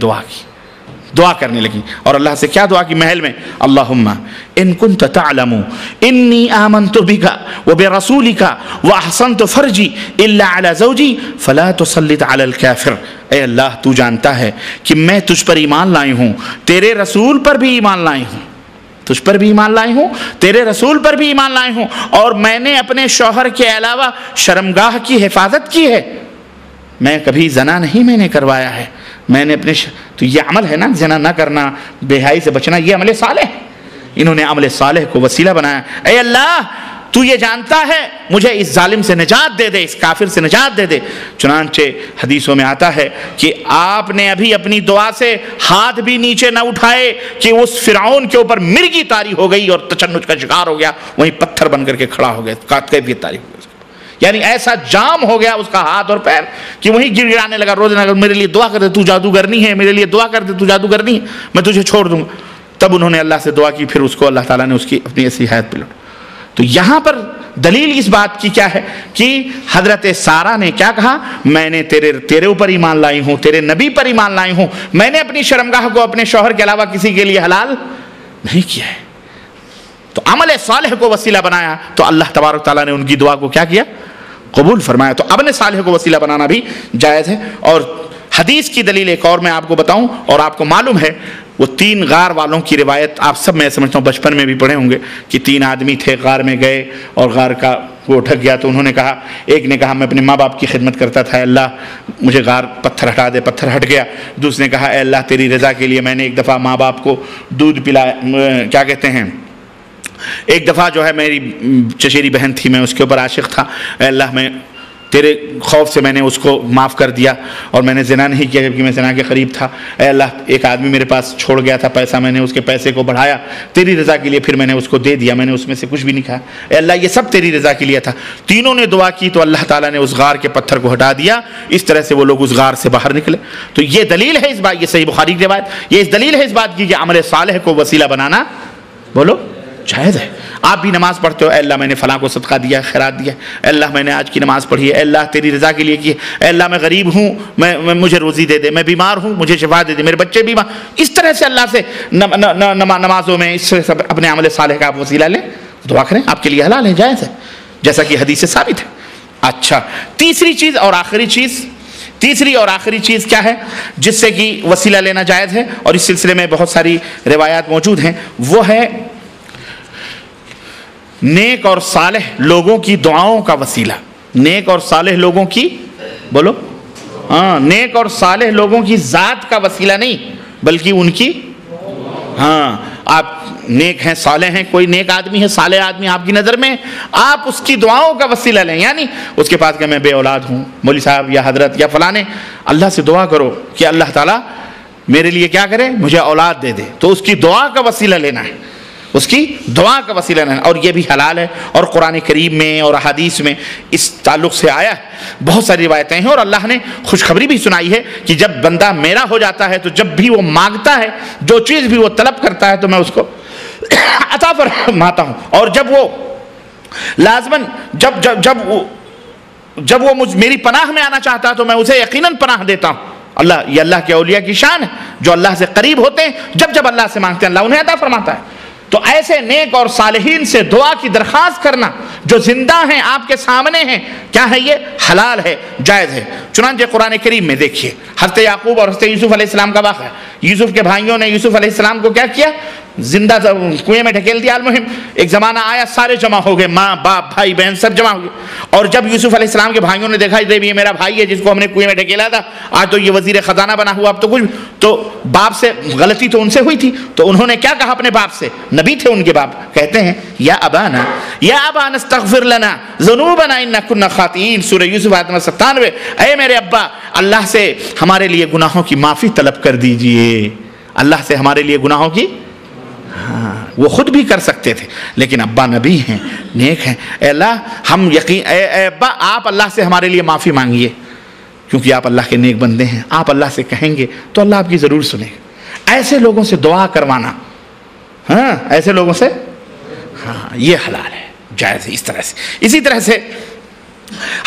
دعا کرنے لگی، اور اللہ سے کیا دعا کی محل میں؟ اللہم ان کنت تعلم انی آمنت بک وبرسولک واحسنت فرجی الا علی زوجی فلا تسلط علی الکافر، اے اللہ تو جانتا ہے کہ میں تجھ پر ایمان لائی ہوں، تیرے رسول پر بھی ایمان لائی ہوں، تجھ پر بھی ایمان لائی ہوں، تیرے رسول پر بھی ایمان لائی ہوں، اور میں نے اپنے شوہر کے علاوہ شرمگاہ کی حفاظت کی ہے، میں کبھی زنا نہیں میں نے کروایا ہے، میں نے اپنے تو یہ عمل ہے نا، زنا نہ کرنا، بے حیائی سے بچنا، یہ عمل صالح ہے۔ انہوں نے عمل صالح کو وسیلہ بنایا، اے اللہ تو یہ جانتا ہے، مجھے اس ظالم سے نجات دے دے، اس کافر سے نجات دے دے۔ چنانچہ حدیثوں میں آتا ہے کہ آپ نے ابھی اپنی دعا سے ہاتھ بھی نیچے نہ اٹھائے کہ اس فرعون کے اوپر مرغی طاری ہو گئی اور تشنج کا شکار ہو گیا، وہیں پتھر بن کر کے کھڑا ہو گیا، کیفیت طاری ہو گئی، یعنی ایسا جام ہو گیا اس کا ہاتھ اور پیر کہ وہیں گر گرانے لگا، روزانہ اگر میرے لیے دعا کر دے تو جادوگرنی ہے، میرے لیے دعا کر دے تو جادوگرنی ہے، میں تجھے چھوڑ دوں گا۔ تب انہوں نے اللہ سے دعا کی، پھر اس کو اللہ تعالیٰ نے اس کی اپنی ایسی حیات پہ لوٹا۔ تو یہاں پر دلیل اس بات کی کیا ہے کہ حضرت سارہ نے کیا کہا؟ میں نے تیرے اوپر ایمان لائی ہوں، تیرے نبی پر ایمان لائی ہوں، میں نے اپنی شرمگاہ کو اپنے شوہر کے علاوہ کسی کے لیے حلال نہیں کیا ہے۔ تو عمل صالح کو وسیلہ بنایا تو اللہ تبارک تعالیٰ نے ان کی دعا کو کیا کیا؟ قبول فرمایا۔ تو عمل صالح کو وسیلہ بنانا بھی جائز ہے۔ اور حدیث کی دلیل ایک اور میں آپ کو بتاؤں، اور آپ کو معلوم ہے وہ 3 غار والوں کی روایت آپ سب میں سمجھتا ہوں بچپن میں بھی پڑھے ہوں گے کہ 3 آدمی تھے، غار میں گئے اور غار کا وہ ڈھک گیا تو انہوں نے کہا، ایک نے کہا میں اپنے ماں باپ کی خدمت کرتا تھا، اے اللہ مجھے غار پتھر ہٹا دے، پتھر ہٹ گیا۔ دوسرے نے کہا اے اللہ تیری رضا کے لیے میں نے ایک دفعہ ماں باپ کو دودھ پلایا، کیا کہتے ہیں، ایک دفعہ جو ہے میری چچیری بہن تھی، میں اس کے اوپر عاشق تھا، اے اللہ میں تیرے خوف سے میں نے اس کو معاف کر دیا اور میں نے زنا نہیں کیا جبکہ میں زنا کے قریب تھا، اے اللہ ایک آدمی میرے پاس چھوڑ گیا تھا پیسہ، میں نے اس کے پیسے کو بڑھایا تیری رضا کے لیے، پھر میں نے اس کو دے دیا، میں نے اس میں سے کچھ بھی نہیں کھایا، اے اللہ یہ سب تیری رضا کے لیے تھا۔ تینوں نے دعا کی تو اللہ تعالیٰ نے اس غار کے پتھر کو ہٹا دیا، اس طرح سے وہ لوگ اس غار سے باہر نکلے۔ تو یہ دلیل ہے اس بات، یہ صحیح بخاری کی روایت، یہ اس دلیل ہے اس بات کی کہ عمل صالح کو وسیلہ بنانا بولو جائز ہے۔ آپ بھی نماز پڑھتے ہو، اے اللہ میں نے فلاں کو صدقہ دیا، خیرات دیا، اے اللہ میں نے آج کی نماز پڑھی ہے، اے اللہ تیری رضا کے لیے کی ہے، اے اللہ میں غریب ہوں، میں مجھے روزی دے دے، میں بیمار ہوں مجھے شفا دے دے، میرے بچے بیمار، اس طرح سے اللہ سے نمازوں میں اس سے اپنے عمل صالح کا آپ وسیلہ لیں، دعا کریں، آپ کے لیے حلال ہے، جائز ہے، جیسا کہ حدیث سے ثابت ہے۔ اچھا، تیسری اور آخری چیز کیا ہے جس سے کہ وسیلہ لینا جائز ہے، اور اس سلسلے میں بہت ساری روایات موجود ہیں، وہ ہے نیک اور صالح لوگوں کی دعاؤں کا وسیلہ۔ نیک اور صالح لوگوں کی بولو، نیک اور صالح لوگوں کی ذات کا وسیلہ نہیں بلکہ ان کی، آپ نیک ہیں، صالح ہیں، کوئی نیک آدمی ہے، صالح آدمی آپ کی نظر میں، آپ اس کی دعاؤں کا وسیلہ لیں، یعنی اس کے پاس کہ میں بے اولاد ہوں، مولوی صاحب یا حضرت یا فلانے، اللہ سے دعا کرو کہ اللہ تعالیٰ میرے لیے کیا کرے، مجھے اولاد دے دے، تو اس کی دعا کا وسیلہ لینا ہے، اس کی دعا کا وسیلہ لینا، اور یہ بھی حلال ہے، اور قرآن کریم میں اور احادیث میں اس تعلق سے آیا ہے، بہت ساری روایتیں ہیں، اور اللہ نے خوشخبری بھی سنائی ہے کہ جب بندہ میرا ہو جاتا ہے تو جب بھی وہ مانگتا ہے، جو چیز بھی وہ طلب کرتا ہے تو میں اس کو عطا فرماتا ہوں، اور جب وہ لازماً جب وہ میری پناہ میں آنا چاہتا ہے تو میں اسے یقیناً پناہ دیتا ہوں۔ یہ اللہ کے اولیاء کی شان ہے، جو اللہ سے قریب ہوتے ہیں، جب اللہ سے مانگتے ہیں اللہ انہیں عطا فرماتا ہے۔ تو ایسے نیک اور صالحین سے دعا کی درخواست کرنا جو زندہ ہیں، آپ کے سامنے ہیں، کیا ہے یہ؟ حلال ہے، جائز ہے۔ چنانچہ قرآن کریم میں دیکھیے حضرت یعقوب اور حضرت یوسف علیہ السلام کا واقعہ، یوسف کے بھائیوں نے یوسف علیہ السلام کو کیا کیا؟ زندہ کنویں میں ڈھکیل دیا۔ المہم ایک زمانہ آیا سارے جمع ہو گئے، ماں باپ بھائی بہن سب جمع ہو گئے، اور جب یوسف علیہ السلام کے بھائیوں نے دیکھا یہ میرا بھائی ہے جس کو ہم نے کنویں میں ڈھکیلا تھا، آج تو یہ وزیر خزانہ بنا ہوا، اب تو کچھ، تو باپ سے غلطی تو ان سے ہوئی تھی، تو انہوں نے کیا کہا اپنے باپ سے؟ نبی تھے ان کے باپ، کہتے ہیں یا ابانا استغفر لنا ذنوبنا اننا كنا خاطئین، سورہ یوسف آیت نمبر 97، اے میرے ابا اللہ سے ہمارے لیے گناہوں کی معافی طلب کر دیجئے، اللہ سے ہمارے لیے گناہوں کی، وہ خود بھی کر سکتے تھے لیکن ابا نبی ہیں، نیک ہیں، اے اللہ ہم اے ابا آپ اللہ سے ہمارے لیے معافی مانگیے، کیونکہ آپ اللہ کے نیک بندے ہیں، آپ اللہ سے کہیں گے تو اللہ آپ کی ضرور سنے گا۔ ایسے لوگوں سے دعا کروانا، ایسے لوگوں سے، یہ حلال ہے، جائز ہے، اس طرح سے۔ اسی طرح سے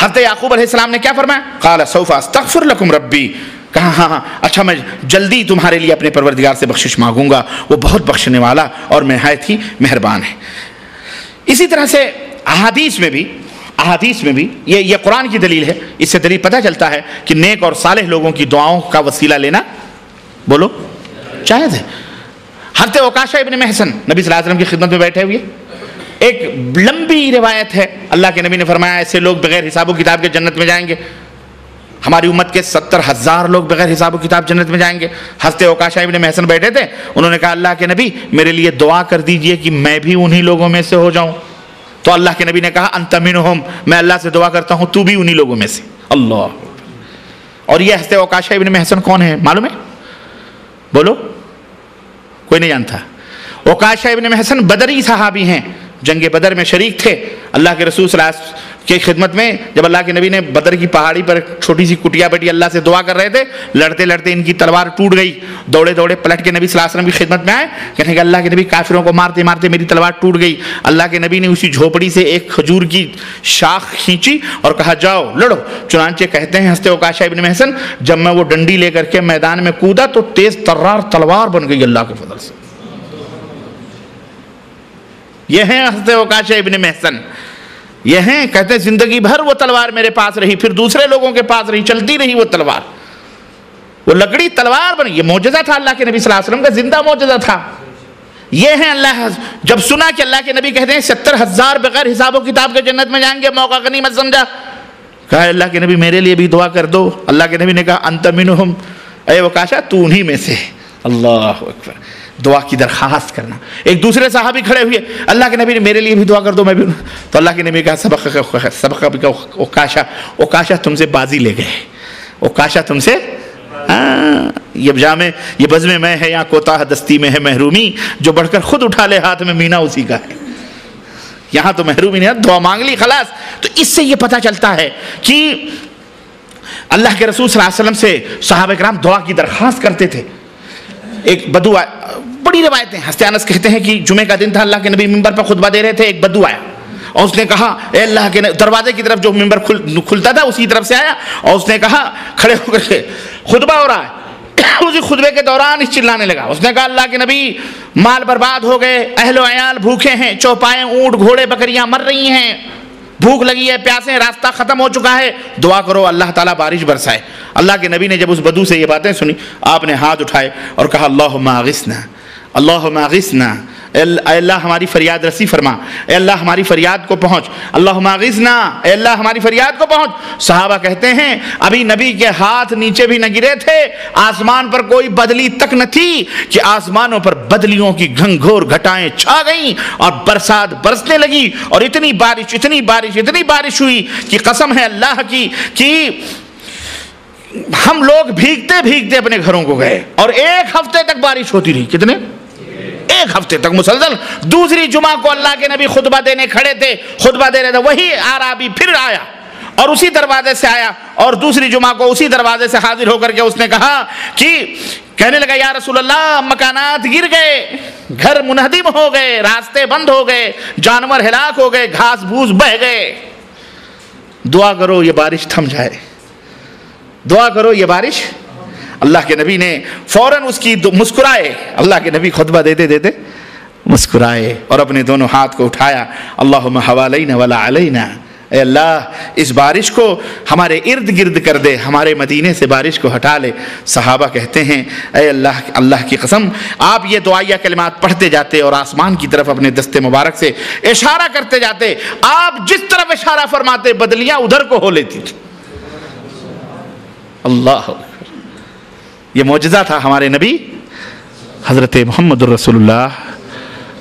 حضرت یعقوب علیہ السلام نے کیا فرمایا؟ قال سوف استغفر لکم ربی، کہا ہاں اچھا میں جلدی تمہارے لیے اپنے پروردگار سے بخشش مانگوں گا، وہ بہت بخشنے والا اور نہایت ہی مہربان ہے۔ اسی طرح سے احادیث میں بھی یہ قرآن کی دلیل ہے، اس سے دلیل پتہ چلتا ہے کہ نیک اور صالح لوگوں کی دعاؤں کا وسیلہ لینا بولو جائز ہے۔ حضرت عکاشہ ابن محصن نبی صلی اللہ علیہ وسلم کی خدمت میں بیٹھے ہوئے، ایک لمبی روایت ہے، اللہ کے نبی نے فرمایا ایسے لوگ بغیر حساب و کتاب کے جنت میں جائیں گے، ہماری امت کے 70,000 لوگ بغیر حساب و کتاب جنت میں جائیں گے۔ حضرت عکاشہ ابن محصن بیٹھے تھے، انہوں نے کہا اللہ کے نبی میرے لیے دعا کر دیجئے کہ میں بھی انہی لوگوں میں سے ہو جاؤں، تو اللہ کے نبی نے کہا انت منہم، میں اللہ سے دعا کرتا ہوں تو بھی انہی لوگوں میں سے۔ اللہ، اور یہ حضرت عکاشہ ابن محصن کون ہے معلوم ہے؟ بولو، کوئی نہیں جانتا؟ عکاشہ ابن محصن بدری صحابی ہیں، جنگ بدر میں شریک تھے، اللہ کے رسول صلی اللہ علیہ وسلم کی خدمت میں جب اللہ کے نبی نے بدر کی پہاڑی پر چھوٹی سی کٹیا بیٹھی اللہ سے دعا کر رہے تھے، لڑتے لڑتے ان کی تلوار ٹوٹ گئی، دوڑے دوڑے پلٹ کے نبی صلی اللہ علیہ وسلم کی خدمت میں آئے، کہنے کہ اللہ کے نبی کافروں کو مارتے مارتے میری تلوار ٹوٹ گئی۔ اللہ کے نبی نے اسی جھوپڑی سے ایک کھجور کی شاخ کھینچی اور کہا جاؤ لڑو۔ چنانچہ کہتے ہیں حضرت عکاشہ ابن محصن جب میں وہ ڈنڈی لے کر کے میدان میں کودا تو تیز ترار تلوار بن گئی اللہ کے فضل سے۔ یہ ہیں حضرت عکاشہ ابن محصن، یہ ہیں، کہتے ہیں زندگی بھر وہ تلوار میرے پاس رہی، پھر دوسرے لوگوں کے پاس رہی، چلتی رہی وہ تلوار۔ وہ لکڑی تلوار بنی. یہ معجزہ تھا اللہ کے نبی صلی اللہ علیہ وسلم کا, زندہ معجزہ تھا. یہ ہے اللہ. جب سنا کہ اللہ کے نبی کہتے ہیں 70,000 بغیر حساب و کتاب کے جنت میں جائیں گے, موقع غنیمت سمجھا. کہا اللہ کے نبی میرے لیے بھی دعا کر دو. اللہ کے نبی نے کہا انت منہم, اے وکاشا تو انہی میں سے. اللہ اکبر, دعا کی درخواست کرنا. ایک دوسرے صحابی کھڑے ہوئے, اللہ کے نبی نے میرے لیے بھی دعا کر دو, میں بھی. تو اللہ کے نبی نے کہا سبق اوکاشا تم سے بازی لے گئے. اوکاشا تم سے, یہ بزم میں ہے یا کوتاہ دستی میں ہے محرومی, جو بڑھ کر خود اٹھا لے ہاتھ میں مینا اسی کا ہے. یہاں تو محرومی نہیں ہے, دعا مانگ لی خلاص. تو اس سے یہ پتہ چلتا ہے کہ اللہ کے رسول صلی اللہ علیہ وسلم سے صحابہ کرام دعا کی درخواست کرتے تھے. ایک بدو, بڑی روایتیں, حضرت انس کہتے ہیں کہ جمعے کا دن تھا, اللہ کے نبی ممبر پر خطبہ دے رہے تھے, ایک بدو آیا اور اس نے کہا اے اللہ کے دروازے کی طرف جو ممبر کھلتا تھا اسی طرف سے آیا اور اس نے کہا کھڑے ہو کر کے خطبہ ہو رہا ہے. اسی خطبے کے دوران اس چلانے لگا. اس نے کہا اللہ کے نبی مال برباد ہو گئے, اہل و عیال بھوکے ہیں, چوپائے اونٹ گھوڑے بکریاں مر رہی ہیں, بھوک لگی ہے, پیاسے, راستہ ختم ہو چکا ہے, دعا کرو اللہ تعالیٰ بارش برسائے. اللہ کے نبی نے جب اس بدو سے یہ باتیں سنی, آپ نے ہاتھ اٹھائے اور کہا اللہم اغثنا, اللہم اغثنا, اے اللہ ہماری فریاد رسی فرما, اے اللہ ہماری فریاد کو پہنچ, اللہم اغثنا, اے اللہ ہماری فریاد کو پہنچ. صحابہ کہتے ہیں ابھی نبی کے ہاتھ نیچے بھی نہ گرے تھے, آسمان پر کوئی بدلی تک نہ تھی کہ آسمانوں پر بدلیوں کی گھنگھور گھٹائیں چھا گئیں اور برسات برسنے لگی, اور اتنی بارش ہوئی کہ قسم ہے اللہ کی کہ ہم لوگ بھیگتے بھیگتے اپنے گھروں کو گئے, اور 1 ہفتے تک بارش ہوتی رہی. کتنے؟ 1 ہفتے تک مسلسل. دوسری جمعہ کو اللہ کے نبی خطبہ دینے کھڑے تھے, خطبہ دے رہے تھے, وہی اعرابی پھر آیا اور اسی دروازے سے آیا, اور دوسری جمعہ کو اسی دروازے سے حاضر ہو کر کے اس نے کہا کہ کہنے لگا یا رسول اللہ مکانات گر گئے, گھر منہدم ہو گئے, راستے بند ہو گئے, جانور ہلاک ہو گئے, گھاس بھوس بہہ گئے, دعا کرو یہ بارش تھم جائے, دعا کرو یہ بارش. اللہ کے نبی نے فوراً اس کی مسکرائے, اللہ کے نبی خطبہ دیتے دیتے مسکرائے اور اپنے دونوں ہاتھ کو اٹھایا, اللہم حوالینا ولا علینا, اے اللہ اس بارش کو ہمارے ارد گرد کر دے, ہمارے مدینے سے بارش کو ہٹا لے. صحابہ کہتے ہیں اے اللہ کی قسم, آپ یہ دعائیہ کلمات پڑھتے جاتے اور آسمان کی طرف اپنے دست مبارک سے اشارہ کرتے جاتے, آپ جس طرف اشارہ فرماتے بدلیاں ادھر کو ہو لیتی تھی. اللہ, یہ معجزہ تھا ہمارے نبی حضرت محمد الرسول اللہ.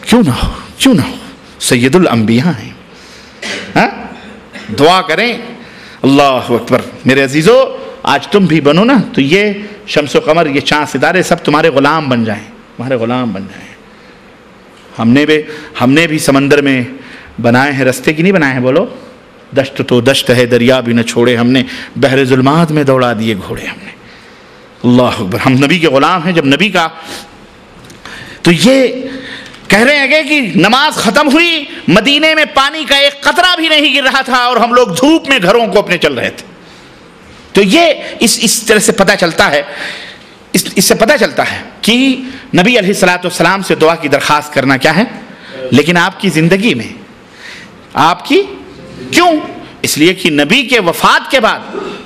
کیوں نہ ہو, سید الانبیاء ہیں. دعا کریں. اللہ اکبر. میرے عزیزو, آج تم بھی بنو نا تو یہ شمس و قمر, یہ چاند ستارے سب تمہارے غلام بن جائیں, تمہارے غلام بن جائیں. ہم نے بھی سمندر میں بنائے ہیں, رستے کی نہیں بنائے ہیں. بولو, دشت تو دشت ہے دریا بھی نہ چھوڑے, ہم نے بحر ظلمات میں دوڑا دیے گھوڑے ہم نے. اللہ اکبر. ہم نبی کے غلام ہیں. جب نبی کا تو یہ کہہ رہے ہیں کہ نماز ختم ہوئی, مدینے میں پانی کا ایک قطرہ بھی نہیں گر رہا تھا, اور ہم لوگ دھوپ میں گھروں کو اپنے چل رہے تھے. تو یہ اس طرح سے پتہ چلتا ہے, اس سے پتہ چلتا ہے کہ نبی علیہ الصلوۃ والسلام سے دعا کی درخواست کرنا کیا ہے. لیکن آپ کی زندگی میں, آپ کی کیوں؟ اس لیے کہ نبی کے وفات کے بعد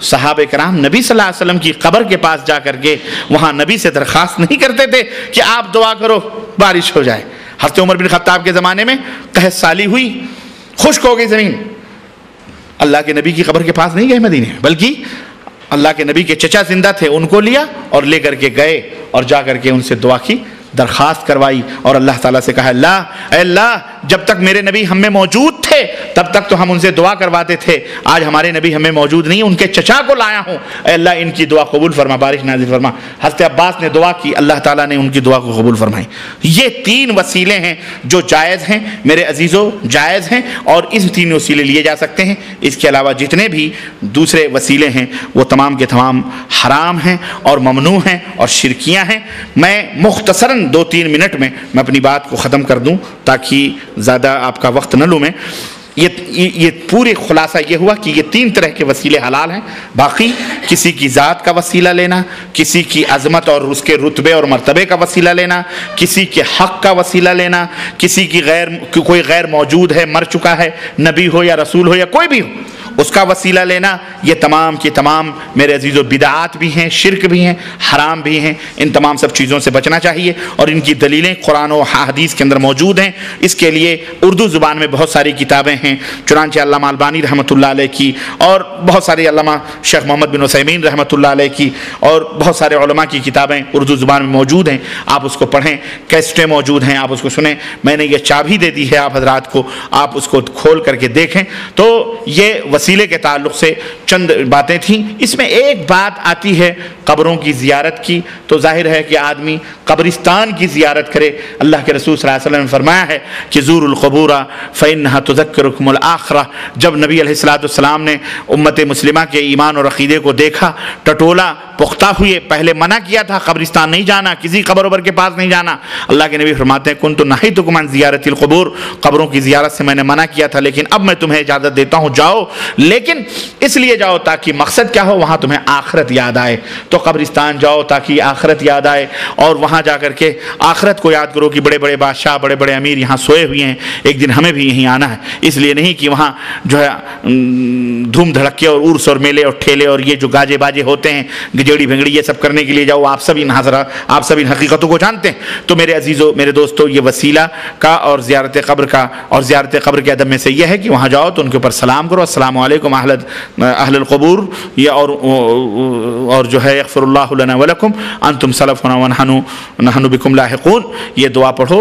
صحابہ کرام نبی صلی اللہ علیہ وسلم کی قبر کے پاس جا کر کے وہاں نبی سے درخواست نہیں کرتے تھے کہ آپ دعا کرو بارش ہو جائے. حضرت عمر بن خطاب کے زمانے میں قحط سالی ہوئی, خشک ہو گئی زمین, اللہ کے نبی کی قبر کے پاس نہیں گئے مدینے, بلکہ اللہ کے نبی کے چچا زندہ تھے, ان کو لیا اور لے کر کے گئے اور جا کر کے ان سے دعا کی درخواست کروائی, اور اللہ تعالیٰ سے کہا اے اللہ جب تک میرے نبی ہم میں موجود تھے تب تک تو ہم ان سے دعا کرواتے تھے, آج ہمارے نبی ہمیں موجود نہیں, ان کے چچا کو لایا ہوں, اے اللہ ان کی دعا قبول فرما, بارش نازل فرما. حضرت عباس نے دعا کی, اللہ تعالیٰ نے ان کی دعا کو قبول فرمائی. یہ 3 وسیلے ہیں جو جائز ہیں میرے عزیزو, جائز ہیں, اور اس 3 وسیلے لیے جا سکتے ہیں. اس کے علاوہ جتنے بھی دوسرے وسیلے ہیں وہ تمام کے تمام حرام ہیں اور ممنوع ہیں اور شرکیاں ہیں. میں مختصراً 2-3 منٹ میں اپنی بات کو ختم کر دوں تاکہ زیادہ آپ کا وقت نہ لوں میں. یہ پورے خلاصہ یہ ہوا کہ یہ 3 طرح کے وسیلے حلال ہیں. باقی کسی کی ذات کا وسیلہ لینا, کسی کی عظمت اور اس کے رتبے اور مرتبے کا وسیلہ لینا, کسی کے حق کا وسیلہ لینا, کسی کی کوئی غیر موجود ہے, مر چکا ہے, نبی ہو یا رسول ہو یا کوئی بھی ہو, اس کا وسیلہ لینا، یہ تمام کے تمام میرے عزیزو بدعات بھی ہیں، شرک بھی ہیں، حرام بھی ہیں. ان تمام سب چیزوں سے بچنا چاہیے، اور ان کی دلیلیں قرآن و حدیث کے اندر موجود ہیں. اس کے لیے اردو زبان میں بہت ساری کتابیں ہیں، چنانچہ علامہ البانی رحمۃ اللہ علیہ کی، اور بہت سارے علامہ شیخ محمد بن عثیمین رحمۃ اللہ علیہ کی، اور بہت سارے علماء کی کتابیں اردو زبان میں موجود ہیں. آپ اس کو پڑھیں، کیسٹیں موجود ہیں، آپ اس کو سنیں. میں نے یہ چابی دے دی ہے آپ حضرات کو، آپ اس کو کھول کر کے دیکھیں. تو یہ وسیلے کے تعلق سے چند باتیں تھیں. اس میں ایک بات آتی ہے قبروں کی زیارت کی، تو ظاہر ہے کہ آدمی قبرستان کی زیارت کرے. اللہ کے رسول صلی اللہ علیہ وسلم نے فرمایا ہے کہ زور القبور فإنها تذکرکم الآخرہ. جب نبی علیہ السلام نے امت مسلمہ کے ایمان اور عقیدے کو دیکھا، ٹٹولا پختہ ہوئے، پہلے منع کیا تھا قبرستان نہیں جانا، کسی قبر وبر کے پاس نہیں جانا. اللہ کے نبی فرماتے ہیں کنت نہیتکم عن زیارت القبور، قبروں کی زیارت سے میں نے منع کیا تھا، لیکن اب میں تمہیں اجازت دیتا ہوں جاؤ. لیکن اس لیے جاؤ تاکہ مقصد کیا ہو، وہاں تمہیں آخرت یاد آئے. تو قبرستان جاؤ تاکہ آخرت یاد آئے، اور وہاں جا کر کے آخرت کو یاد کرو کہ بڑے بڑے بادشاہ، بڑے بڑے امیر یہاں سوئے ہوئے ہیں، ایک دن ہمیں بھی یہیں آنا ہے. اس لیے نہیں کہ وہاں جو ہے دھوم دھڑکے اور عرس اور میلے اور ٹھیلے اور یہ جو گاجے باجے ہوتے ہیں، گجیڑی بھنگڑی، یہ سب کرنے کے لیے جاؤ. آپ سب ان حقیقتوں کو جانتے ہیں. تو میرے عزیزو، میرے دوستو، یہ وسیلہ کا اور زیارت قبر کا اور زیارت قبر کے ادب میں سے یہ ہے کہ وہاں جاؤ تو ان کے اوپر سلام کرو، السلام علیکم اہل القبور، یا اور جو ہے یغفر اللہ لنا ولکم انتم سلفنا ونحن بکم لاحقون، یہ دعا پڑھو.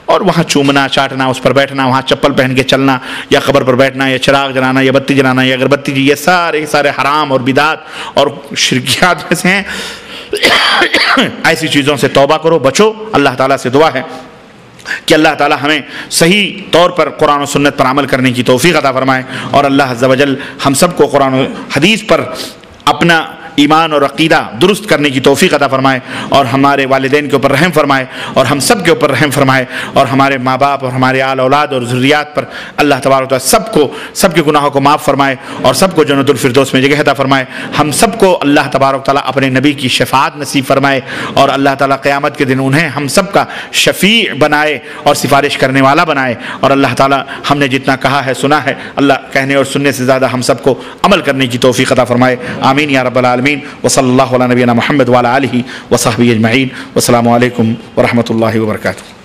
اور وہاں چومنا، چاٹنا، اس پر بیٹھنا، وہاں چپل پہن کے چلنا، یا قبر پر بیٹھنا، یا چراغ جلانا، یا بتی جلانا، یا اگربتی، یہ سارے حرام اور بدعات اور شرکیات میں سے ہیں. ایسی چیزوں سے توبہ کرو، بچو. اللہ تعالیٰ سے دعا ہے کہ اللہ تعالیٰ ہمیں صحیح طور پر قرآن و سنت پر عمل کرنے کی توفیق عطا فرمائے، اور اللہ عز و جل ہم سب کو قرآن و حدیث پر اپنا ایمان اور عقیدہ درست کرنے کی توفیق عطا فرمائے، اور ہمارے والدین کے اوپر رحم فرمائے، اور ہم سب کے اوپر رحم فرمائے، اور ہمارے ماں باپ اور ہمارے آل اولاد اور ذریات پر اللہ تبارک و تعالیٰ سب کے گناہوں کو معاف فرمائے، اور سب کو جنت الفردوس میں جگہ عطا فرمائے. ہم سب کو اللہ تبارک و تعالیٰ اپنے نبی کی شفاعت نصیب فرمائے، اور اللہ تعالیٰ قیامت کے دن انہیں ہم سب کا شفیع بنائے اور سفارش کرنے والا بنائے. اور اللہ تعالیٰ ہم نے جتنا کہا ہے سنا ہے، اللہ کہنے اور سننے سے زیادہ ہم سب کو عمل کرنے کی توفیق عطا فرمائے. آمین یا رب العالمین. وصلی اللہ علی نبینا محمد وعلی آلہ وصحبہ اجمعین. والسلام علیکم ورحمۃ اللہ وبرکاتہ.